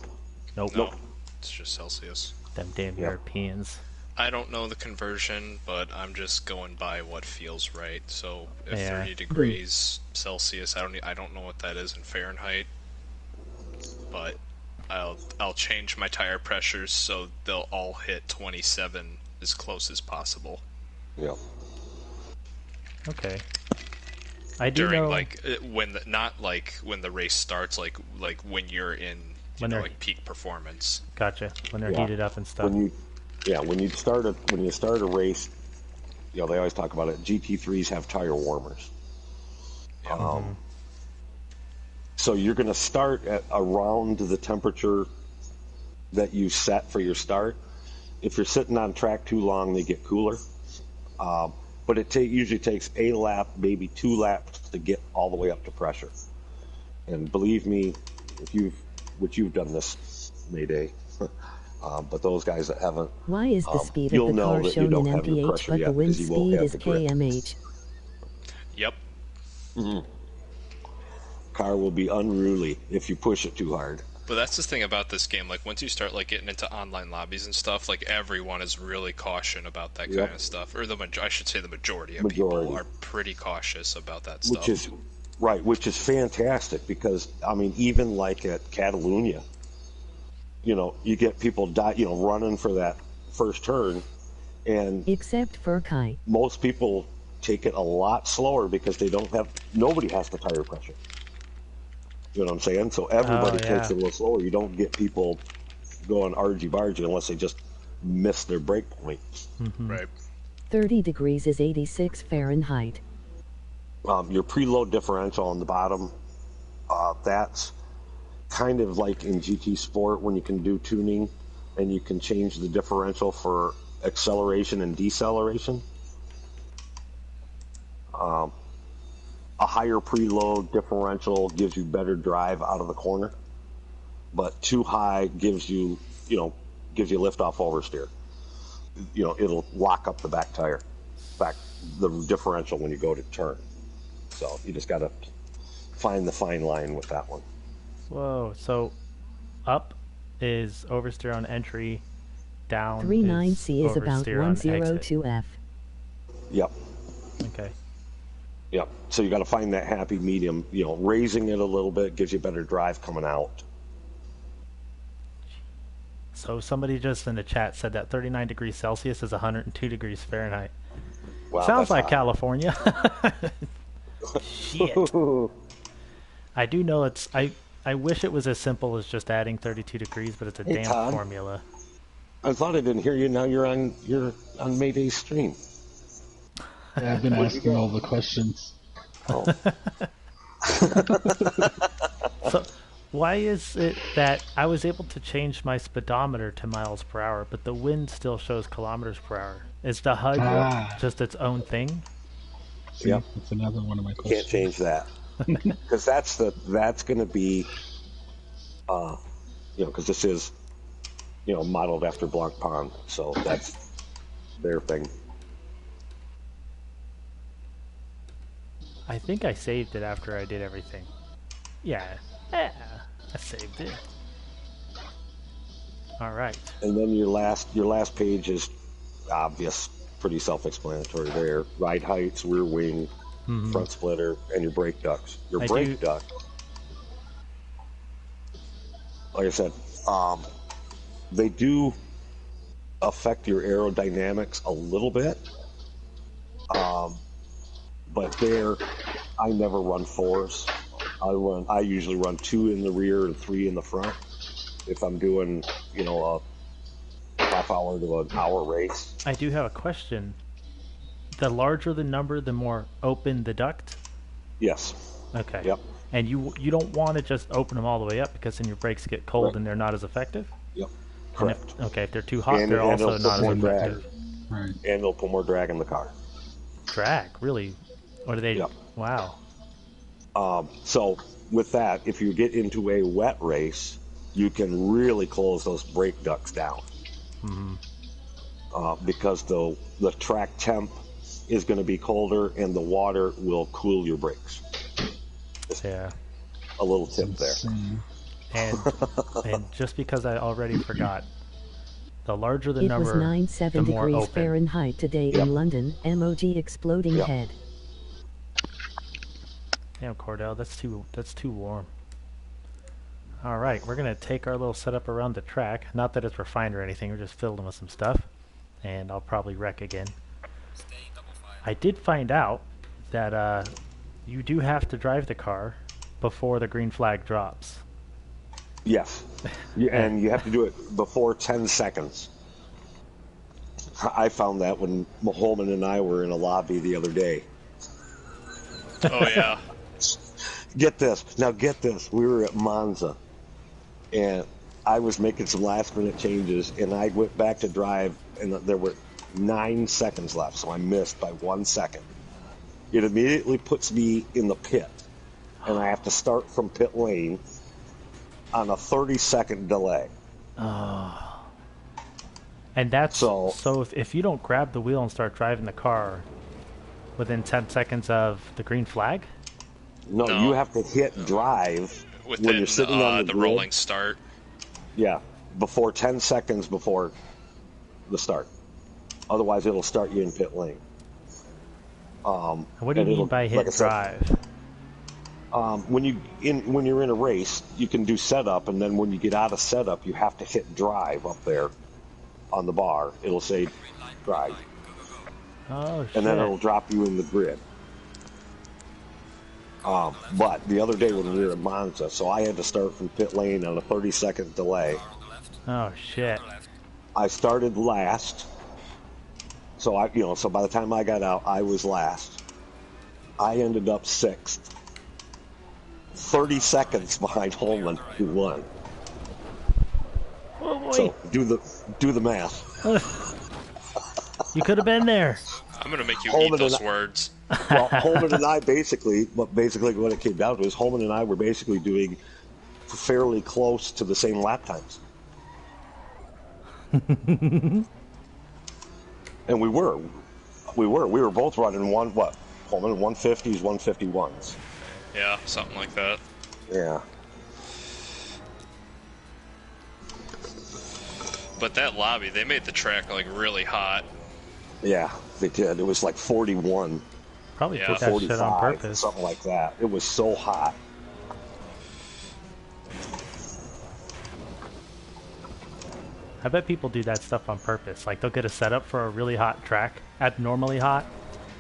Nope. No, it's just Celsius. Them damn Yep. Europeans. I don't know the conversion, but I'm just going by what feels right. So if Yeah. 30 degrees Celsius, I don't know what that is in Fahrenheit, but I'll change my tire pressures so they'll all hit 27 as close as possible yeah, Okay. I do during know not like when the race starts, like when you're in When they're- like peak performance. Gotcha. When they're Yeah. heated up and stuff. when you start a race, they always talk about it. GT3s have tire warmers. So you're going to start at around the temperature that you set for your start. If you're sitting on track too long, they get cooler. But it usually takes a lap, maybe 2 laps to get all the way up to pressure. And believe me, which you've done this, Mayday, but those guys that haven't, Why is the speed of you'll the know car that you shown don't in have your mph pressure but yet the wind because you won't speed have is the grip. kmh? Yep. Car will be unruly if you push it too hard. But that's the thing about this game. Like once you start like getting into online lobbies and stuff, like everyone is really cautious about that Yep. kind of stuff. Or I should say the majority of Majority. people are pretty cautious about that Which stuff. which is fantastic because I mean, even like at Catalunya, you get people running for that first turn, and Except for Kai. most people take it a lot slower because nobody has the tire pressure. You know what I'm saying? So everybody Oh, yeah. takes it a little slower. You don't get people going argy-bargy unless they just miss their break point. Right. 30 degrees is 86 Fahrenheit. Your preload differential on the bottom, that's kind of like in GT Sport when you can do tuning and you can change the differential for acceleration and deceleration. A higher preload differential gives you better drive out of the corner, but too high gives you lift-off oversteer. It'll lock up the back tire, the differential when you go to turn. So you just got to find the fine line with that one. Whoa. So, up is oversteer on entry. Down 39C is about oversteer on exit. 102F. Yep. Okay. Yep. So you got to find that happy medium. Raising it a little bit gives you better drive coming out. So somebody just in the chat said that 39 degrees Celsius is 102 degrees Fahrenheit. Wow, Sounds that's like hot. California. Shit. I do know I wish it was as simple as just adding 32 degrees, but it's a Hey, damn Todd. formula. I thought I didn't hear you. Now you're on Mayday's stream. Yeah, I've been asking all the questions. Oh. So why is it that I was able to change my speedometer to miles per hour, but the wind still shows kilometers per hour? Is the HUD just its own thing? See, Yep. that's another one of my Can't questions. change that because that's going to be, because this is, modeled after Blanc Pond, so that's their thing. I think I saved it after I did everything. Yeah, I saved it. All right. And then your last page is obvious, pretty self-explanatory there. Ride heights, rear wing, front splitter, and your brake ducts. Your brake duct, like I said, they do affect your aerodynamics a little bit. But I never run fours. I usually run 2 in the rear and 3 in the front. If I'm doing, a half hour to an hour race. I do have a question. The larger the number, the more open the duct? Yes. Okay. Yep. And you don't want to just open them all the way up because then your brakes get cold Right. and they're not as effective? Yep. And Correct. if they're too hot, And they're also it'll not put as more drag. effective. Right. And it'll put more drag in the car. Drag, really? What do they? Yep. Wow. So with that, if you get into a wet race, you can really close those brake ducts down. Because the track temp is going to be colder and the water will cool your brakes. Yeah. A little tip there. Insane. And just because I already forgot, the larger the It number, was 97 the more degrees open. Fahrenheit today Yep. in London. MOG exploding Yep. head. Damn, Cordell, that's too warm. All right, we're gonna take our little setup around the track. Not that it's refined or anything. We're just filling with some stuff, and I'll probably wreck again. I did find out that you do have to drive the car before the green flag drops. Yes. And you have to do it before 10 seconds. I found that when Holman and I were in a lobby the other day. Oh yeah. Get this. Now get this. We were at Monza, and I was making some last-minute changes, and I went back to drive, and there were 9 seconds left, so I missed by 1 second. It immediately puts me in the pit, and I have to start from pit lane on a 30-second delay. And that's So if you don't grab the wheel and start driving the car within 10 seconds of the green flag. No, No. you have to hit drive when Within you're sitting on the grid. rolling start. Yeah, before 10 seconds before the start. Otherwise, it'll start you in pit lane. What do you mean by hit like I said, drive? when you're in a race, you can do setup, and then when you get out of setup, you have to hit drive up there on the bar. It'll say drive, Oh shit. and then it'll drop you in the grid. But the other day when we were at Monza, so I had to start from pit lane on a 30-second delay. Oh shit. I started last, so so by the time I got out, I was last. I ended up 6th, 30 seconds behind Holman, who won. Oh boy. So do the math. You could have been there. I'm gonna make you Holman eat those and words. Well, Holman and I basically what it came down to is Holman and I were basically doing fairly close to the same lap times. And we were both running Holman 150s, 151s. Yeah, something like that. Yeah. But that lobby, they made the track like really hot. Yeah, they did. It was like 41 Probably Yeah. put that shit on 45, purpose. something like that. It was so hot. I bet people do that stuff on purpose. Like they'll get a setup for a really hot track, abnormally hot,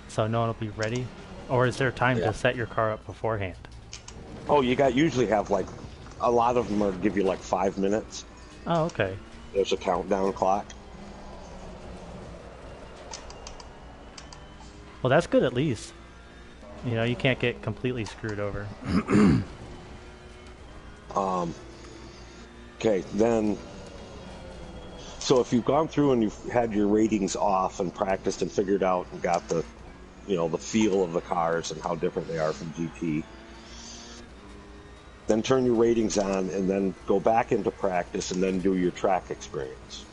so no one will be ready. Or is there time Yeah. to set your car up beforehand? Oh, usually have like a lot of them are give you like 5 minutes. Oh, okay. There's a countdown clock. Well, that's good at least. You know, you can't get completely screwed over. Okay, then. So if you've gone through and you've had your ratings off and practiced and figured out and got the feel of the cars and how different they are from GT, then turn your ratings on and then go back into practice and then do your track experience.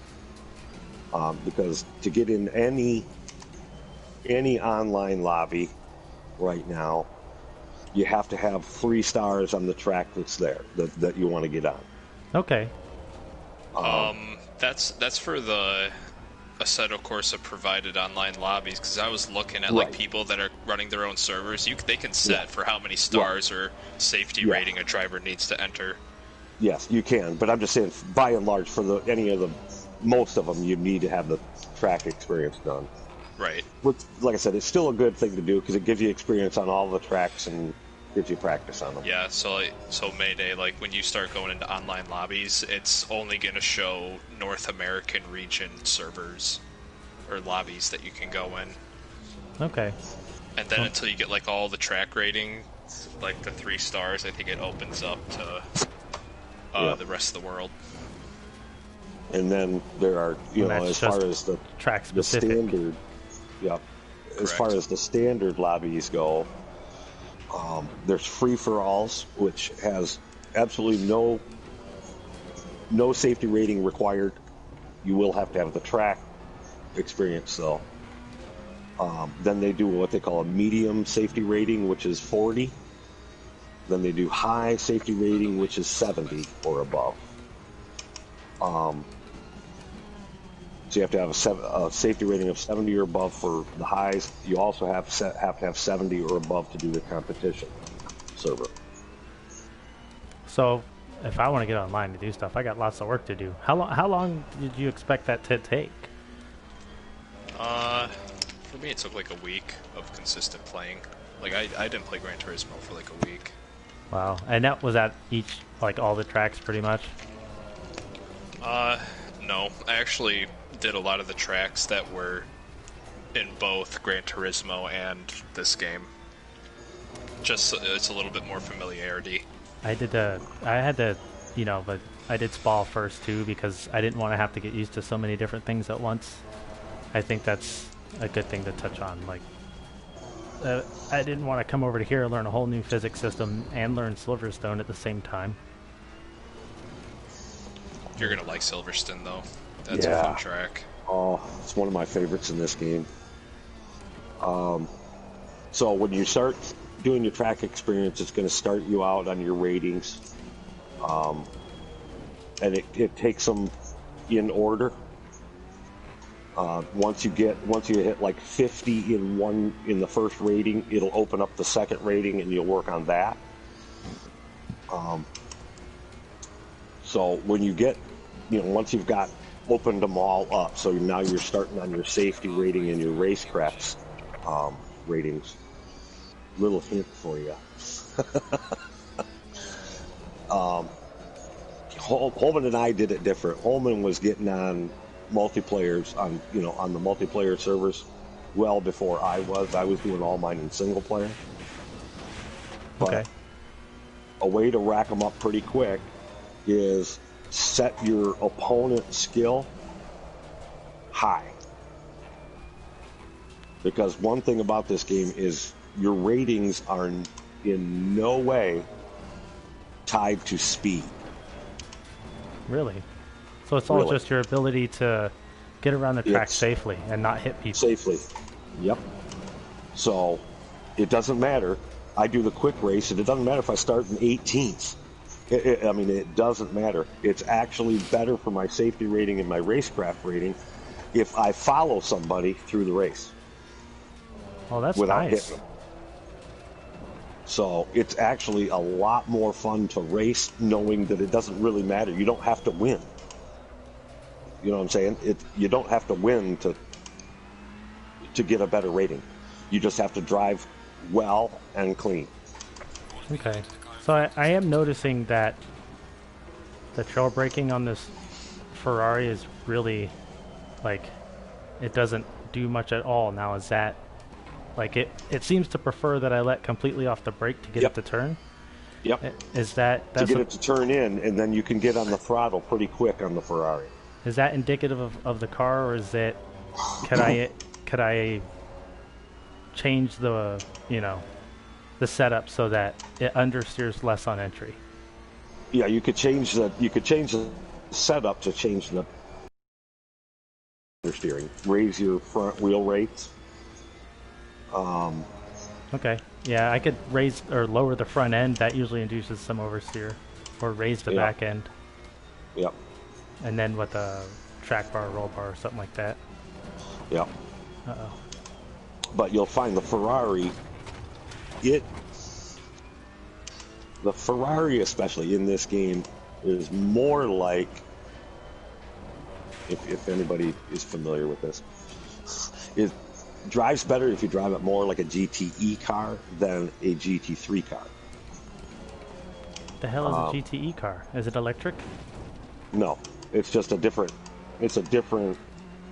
Because to get in any online lobby right now, you have to have 3 stars on the track that's there that you want to get on. Okay. That's for the Assetto Corsa provided online lobbies, because I was looking at like Right. people that are running their own servers. They can set for how many stars or safety Yeah. rating a driver needs to enter. Yes, you can, but I'm just saying, by and large, for most of them, you need to have the track experience done. Right. Which, like I said, it's still a good thing to do because it gives you experience on all the tracks and gives you practice on them. Yeah, so Mayday, like when you start going into online lobbies, it's only going to show North American region servers or lobbies that you can go in. Okay. And then until you get like all the track rating, like the 3 stars, I think it opens up to the rest of the world. And then there are, as far as the track specific. Standard, as far as the standard lobbies go, there's free-for-alls, which has absolutely no safety rating required. You will have to have the track experience, though. Then they do what they call a medium safety rating, which is 40. Then they do high safety rating, which is 70 or above. So you have to have a safety rating of 70 or above for the highs. You also have to have 70 or above to do the competition server. So, if I want to get online to do stuff, I got lots of work to do. How long did you expect that to take? For me, it took like a week of consistent playing. Like I didn't play Gran Turismo for like a week. Wow, and that was at each, like all the tracks, pretty much. No, I actually did a lot of the tracks that were in both Gran Turismo and this game. Just so it's a little bit more familiarity. I had to, but I did Spal first too because I didn't want to have to get used to so many different things at once. I think that's a good thing to touch on. Like, I didn't want to come over to here and learn a whole new physics system and learn Silverstone at the same time. You're gonna like Silverstone though. That's a fun track. Oh, it's one of my favorites in this game. So when you start doing your track experience, it's going to start you out on your ratings, and it takes them in order. Once you hit like 50 in the first rating, it'll open up the second rating, and you'll work on that. So when you get, once you've got opened them all up, so now you're starting on your safety rating and your racecraft ratings. Little hint for you. Holman and I did it different. Holman was getting on multiplayers on the multiplayer servers well before I was. I was doing all mine in single player. But okay. A way to rack them up pretty quick is set your opponent's skill high. Because one thing about this game is your ratings are in no way tied to speed. Really? So it's all just your ability to get around the track safely and not hit people. Safely. Yep. So it doesn't matter. I do the quick race, and it doesn't matter if I start in 18th. It doesn't matter. It's actually better for my safety rating and my racecraft rating if I follow somebody through the race. Oh, that's without nice. hitting them. So it's actually a lot more fun to race knowing that it doesn't really matter. You don't have to win. You know what I'm saying? You don't have to win to get a better rating. You just have to drive well and clean. Okay. So I am noticing that the trail braking on this Ferrari is really, like, it doesn't do much at all now. Is that, like, it seems to prefer that I let completely off the brake to get it to turn? Yep. Is that's to get it to turn in, and then you can get on the throttle pretty quick on the Ferrari. Is that indicative of the car, or is it, could I change the, the setup so that it understeers less on entry? Yeah, you could change the setup to change the understeering. Raise your front wheel rates. Okay. Yeah, I could raise or lower the front end. That usually induces some oversteer, or raise the back end. Yep. And then with a track bar, roll bar, or something like that. Yep. Uh-oh. But you'll find the Ferrari, the Ferrari especially in this game is more like, if anybody is familiar with this, it drives better if you drive it more like a GTE car than a GT3 car. The hell is a GTE car? Is it electric? No, it's just a different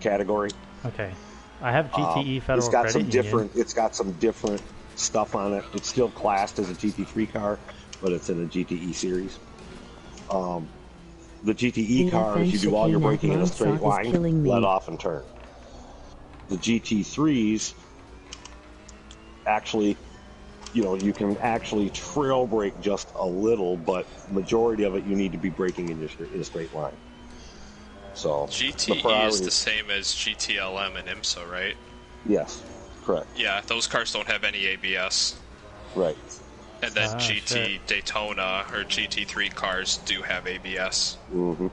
category. Okay. I have GTE Federal It's got Credit some Union. different. It's got some different stuff on it. It's still classed as a GT3 car, but it's in a GTE series. The GTE cars, you do all your braking in a straight line, let off and turn. The GT3s, actually, you can actually trail brake just a little, but majority of it you need to be braking in a straight line. So GTE is the same as GTLM and IMSA, right? Yes, correct. Yeah, those cars don't have any ABS. Right. And then GT Daytona or GT3 cars do have ABS. Mm-hmm.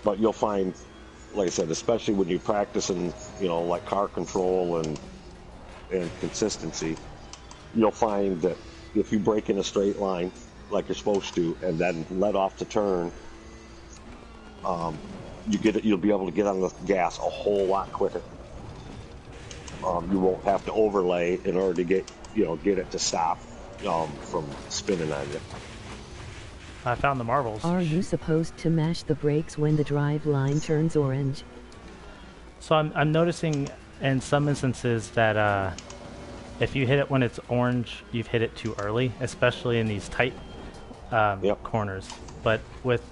But you'll find, like I said, especially when you're practicing, like car control and consistency, you'll find that if you brake in a straight line like you're supposed to and then let off to turn, you'll be able to get on the gas a whole lot quicker. You won't have to overlay in order to get it to stop from spinning on you. I found the marbles. Are you supposed to mash the brakes when the drive line turns orange? So I'm noticing in some instances that if you hit it when it's orange, you've hit it too early, especially in these tight corners. But with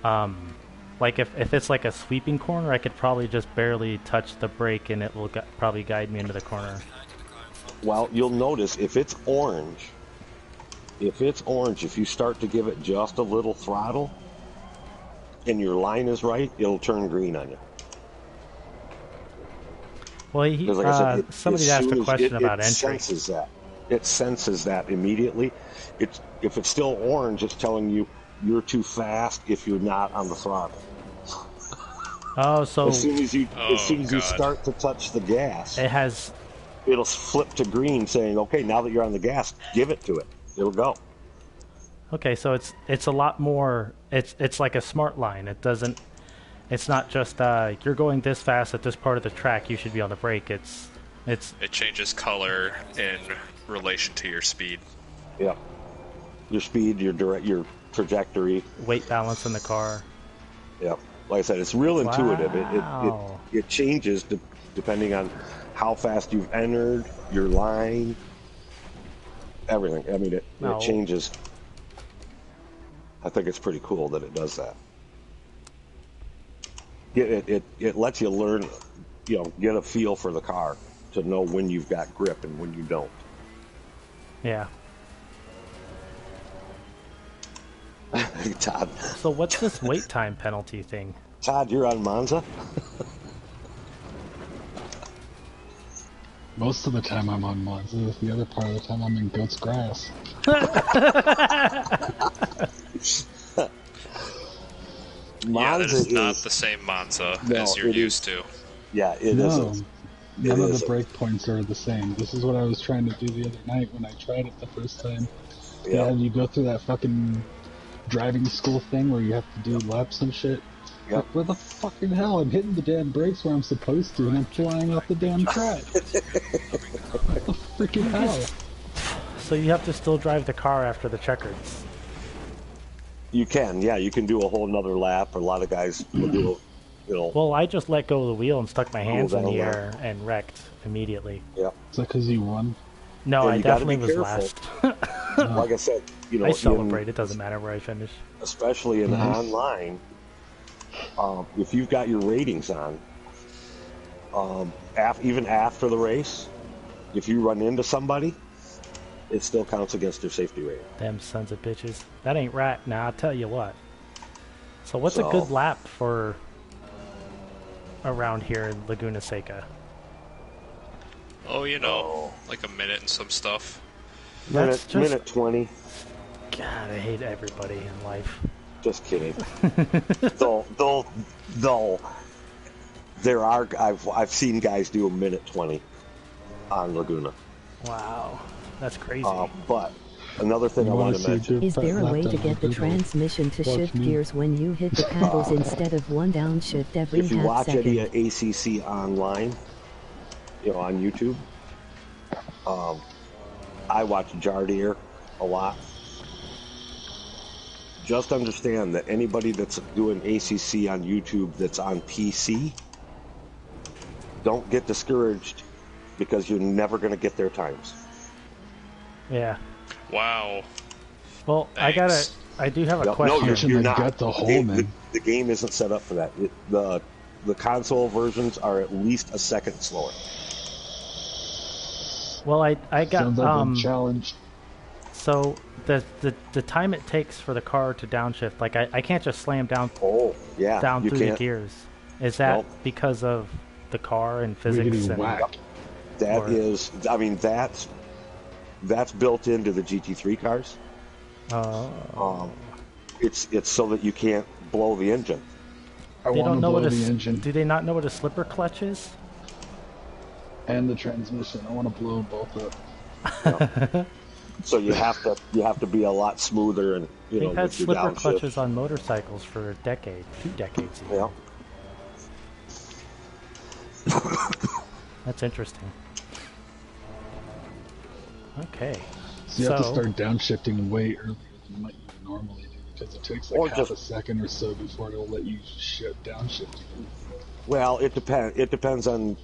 like if it's like a sweeping corner, I could probably just barely touch the brake and it will probably guide me into the corner. Well, you'll notice if it's orange, if you start to give it just a little throttle and your line is right, it'll turn green on you. Well, Like I said, somebody asked a question about entry. It senses that immediately. If it's still orange, it's telling you you're too fast if you're not on the throttle. Oh, so as soon as you start to touch the gas, it'll flip to green, saying, "Okay, now that you're on the gas, give it to it. It'll go." Okay, so it's a lot more. It's like a smart line. It's not just you're going this fast at this part of the track, you should be on the brake. It changes color in relation to your speed. Yeah, your speed, your trajectory, weight balance in the car. Yeah, like I said, it's real intuitive. Wow. It changes depending on how fast you've entered, your line, everything. I mean, it changes. I think it's pretty cool that it does that. It lets you learn, get a feel for the car to know when you've got grip and when you don't. Yeah. Todd. So what's this wait time penalty thing? Todd, you're on Monza? Most of the time I'm on Monza. The other part of the time I'm in Goat's Grass. Yeah, that is not the same Monza as you're used to. Yeah, it isn't. None of the break points are the same. This is what I was trying to do the other night when I tried it the first time. Yeah, you go through that fucking driving school thing where you have to do laps and shit. Yep. Like, where the fucking hell? I'm hitting the damn brakes where I'm supposed to, and I'm flying off the damn track. What the freaking hell? So you have to still drive the car after the checkers. You can, yeah. You can do a whole nother lap. A lot of guys will do, Well, I just let go of the wheel and stuck my hands in the air and wrecked immediately. Yeah. Is that because you won? No, I definitely was last. Like I said, I celebrate. It doesn't matter where I finish. Especially in online, if you've got your ratings on, even after the race, if you run into somebody, it still counts against their safety rating. Them sons of bitches. That ain't right. Now I'll tell you what. So what's a good lap for around here in Laguna Seca? Oh, like a minute and some stuff. Minute 20. God, I hate everybody in life. Just kidding. I've seen guys do a minute 20 on Laguna. Wow, that's crazy. But another thing I want to mention. Is there a way to get the transmission to shift gears when you hit the pedals instead of one downshift every half second? If you watch any ACC online, on YouTube, I watch Jardier a lot. Just understand that anybody that's doing ACC on YouTube that's on PC, don't get discouraged because you're never going to get their times. Yeah. Wow. Well, Thanks. I do have a No, question. you're not. Gut the hole, man. The game isn't set up for that. The console versions are at least a second slower. Well, I got Sounds like a challenge. So the time it takes for the car to downshift, like I can't just slam down down you through can't. the gears. Is that because of the car and physics and whack. I mean that's built into the GT3 cars. It's so that you can't blow the engine. They don't know what the engine. Do they not know what a slipper clutch is? And the transmission. I want to blow both up. Yeah. So you have to be a lot smoother and They've had with your slipper downshift. clutches on motorcycles for a decade, 2 decades even. Yeah. That's interesting. Okay. So you have to start downshifting way earlier than what you would normally do because it takes like half a second or so before it'll let you downshift again. Well, it depends on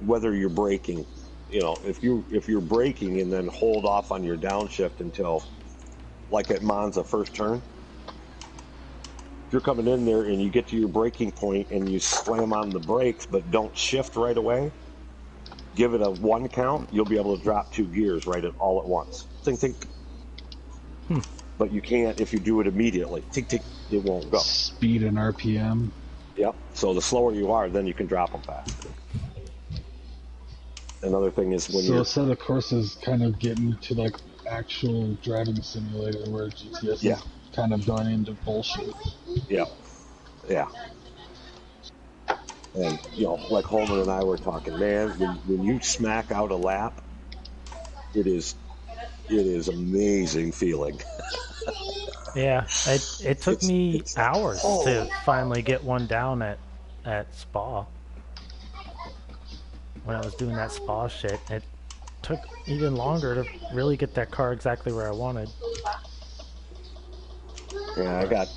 whether you're braking. If you're braking and then hold off on your downshift until, like at Monza first turn, if you're coming in there and you get to your braking point and you slam on the brakes but don't shift right away, give it a 1 count, you'll be able to drop 2 gears all at once. Think, think. But you can't if you do it immediately. Tick, tick, it won't go. Speed and RPM. Yep. So the slower you are, then you can drop them faster. Another thing is when So Assetto Corsa is kind of getting to like actual driving simulator where GTS is kind of going into bullshit. Yeah. Yeah. And like Homer and I were talking, man, when you smack out a lap, it is amazing feeling. Yeah, it took me hours to finally get one down at Spa. When I was doing that Spa shit, it took even longer to really get that car exactly where I wanted. Yeah, at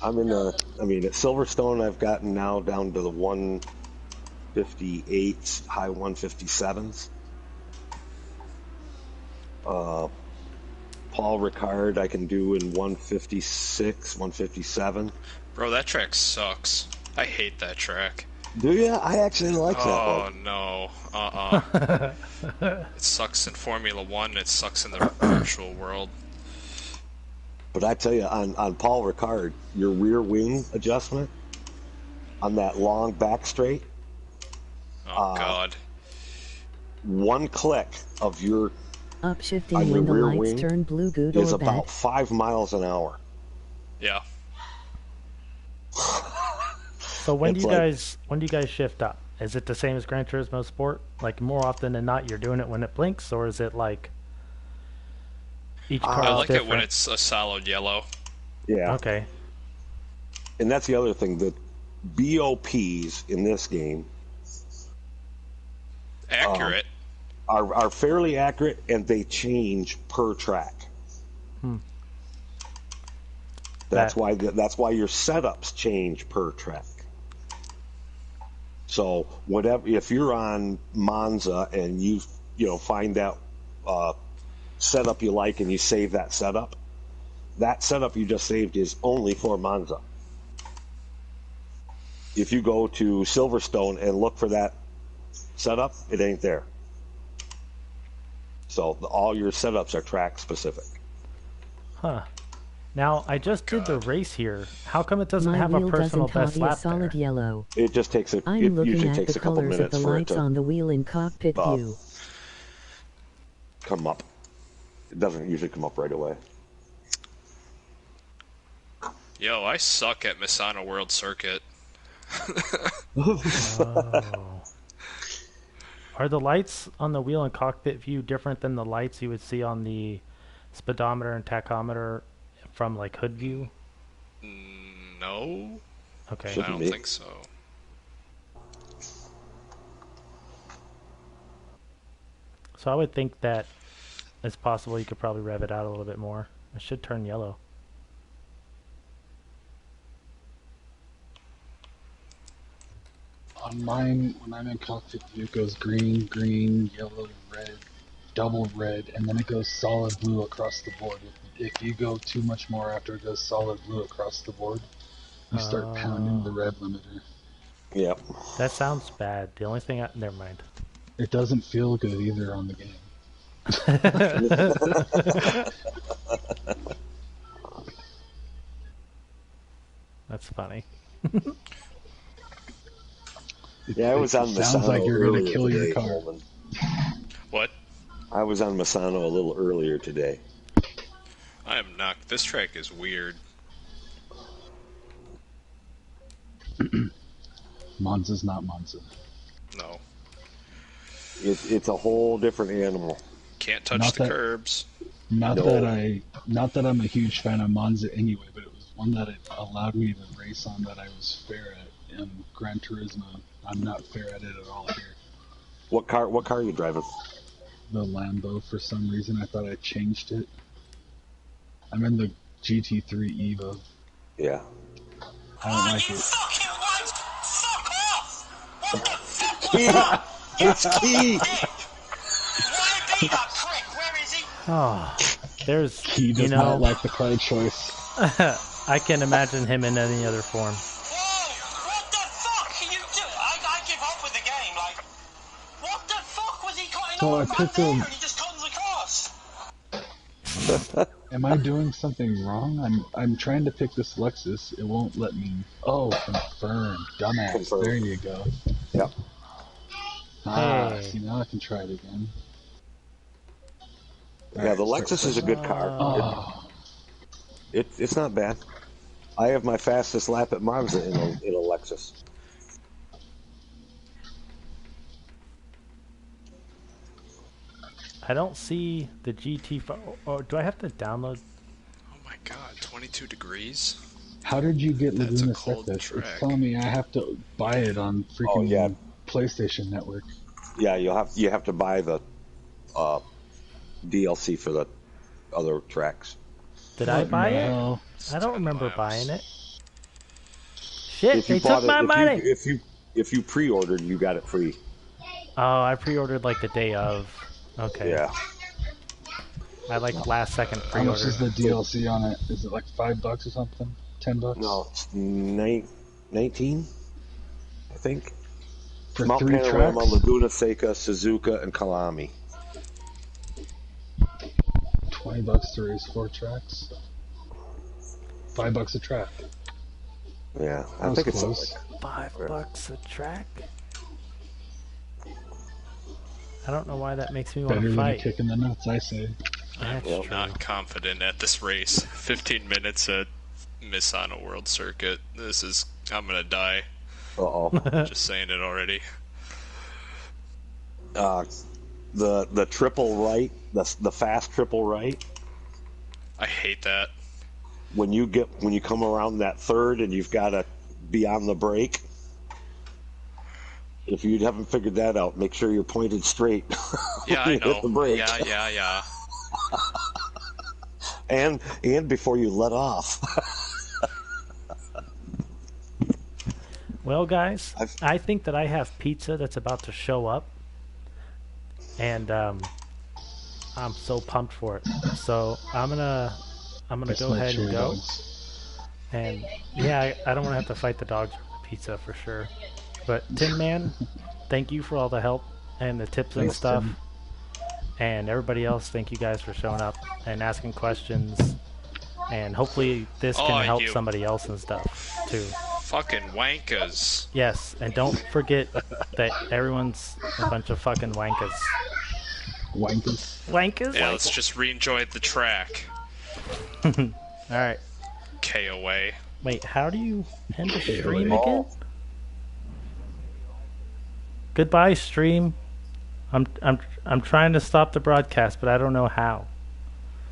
Silverstone I've gotten now down to the 158s, high 157s. Paul Ricard I can do in 156, 157. Bro, that track sucks. I hate that track. Do you? I actually like that one. Oh, no. It sucks in Formula 1. It sucks in the virtual world. But I tell you, on Paul Ricard, your rear wing adjustment on that long back straight. Oh, God. 1 click of your upshifting when the lights turn blue, good is or bad. about 5 miles an hour. Yeah. So when do you guys shift up? Is it the same as Gran Turismo Sport? Like more often than not, you're doing it when it blinks, or is it like each car is I like different? it when it's a solid yellow. Yeah. Okay. And that's the other thing. The BOPs in this game accurate are fairly accurate, and they change per track. That's why your setups change per track. So if you're on Monza and you find that setup you like and you save that setup you just saved is only for Monza. If you go to Silverstone and look for that setup, it ain't there. So all your setups are track specific. Huh. Now, I just did the race here. How come it doesn't have a wheel personal doesn't best copy a lap solid there? yellow. It just takes I'm it looking usually at takes the a couple colors of minutes the for it lights to on the wheel in cockpit view. come up. It doesn't usually come up right away. Yo, I suck at Misano World Circuit. Oh. Are the lights on the wheel and cockpit view different than the lights you would see on the speedometer and tachometer from like hood view? No. Okay. I don't think so. So I would think that it's possible you could probably rev it out a little bit more. It should turn yellow. On mine, when I'm in cockpit view, it goes green, green, yellow, red, double red, and then it goes solid blue across the board. If you go too much more after it goes solid blue across the board, you start pounding the rev limiter. Yep. That sounds bad. The only thing never mind. It doesn't feel good either on the game. That's funny. Yeah, I was on Misano. Sounds like you're going to kill today, your car. Holman. What? I was on Misano a little earlier today. I am not. This track is weird. Monza's not Monza. No. It's a whole different animal. Can't touch the curbs. Not that I'm a huge fan of Monza anyway, but it was one that it allowed me to race on that I was fair at. In Gran Turismo, I'm not fair at it at all here. What car are you driving? The Lambo, for some reason, I thought I changed it. I'm in the GT3 Evo. Yeah. I don't like you it. fucking want? Fuck off! What the fuck? It's Key! Why be that prick? Where is he? Oh, there's, He does not like the car choice. I can't imagine him in any other form. Whoa! What the fuck are you doing? I give up with the game. Like, what the fuck was he cutting So off I back picked there? him. And he just comes across. Am I doing something wrong? I'm trying to pick this Lexus. It won't let me. Oh, confirm. Dumbass. Confirm. There you go. Yep. Hey. See, now I can try it again. Yeah, the Lexus is a good car. Oh, It's not bad. I have my fastest lap at Monza in a Lexus. I don't see the GT. Or do I have to download? Oh my god, 22 degrees? how did you get That's a Laguna cold Seca? track. It's telling me I have to buy it on freaking yeah. PlayStation Network. Yeah, you have to buy the DLC for the other tracks. Did I buy it? No. I don't 10 remember miles. buying it. Shit, If you they took bought my it, money! if you pre-ordered, you got it free. Oh, I pre-ordered like the day of. Okay. Yeah. I like last second How pre-order. much is the DLC on it? Is it like $5 or something? $10? No, it's 19, I think. For Mount 3 Panorama, tracks? Laguna Seca, Suzuka, and Kalami. $20 to race 4 tracks. $5 a track. Yeah, That I was think it's close. $5 a track? I don't know why that makes me want Better to than a fight. kick in the nuts, I say. That's Yep. true. Not confident at this race. 15 minutes at Misano World Circuit. I'm gonna die. Uh-oh. Just saying it already. The triple right, the fast triple right. I hate that. When you come around that third and you've got to be on the brake. If you haven't figured that out, make sure you're pointed straight. Yeah, when I you hit know. the brake. Yeah. And before you let off. Well, guys, I think that I have pizza that's about to show up, and I'm so pumped for it. So I'm gonna go ahead and go. And yeah, I don't want to have to fight the dogs for the pizza for sure. But Tin Man, thank you for all the help and the tips and Thanks, stuff. Tim. And everybody else, thank you guys for showing up and asking questions. And hopefully this can help you. somebody else and stuff too. Fucking wankas. Yes, and don't forget that everyone's a bunch of fucking wankas. Wankers. Wankers? Yeah, let's just re-enjoy the track. Alright. KOA. Wait, how do you end the stream again? Goodbye, stream. I'm trying to stop the broadcast, but I don't know how.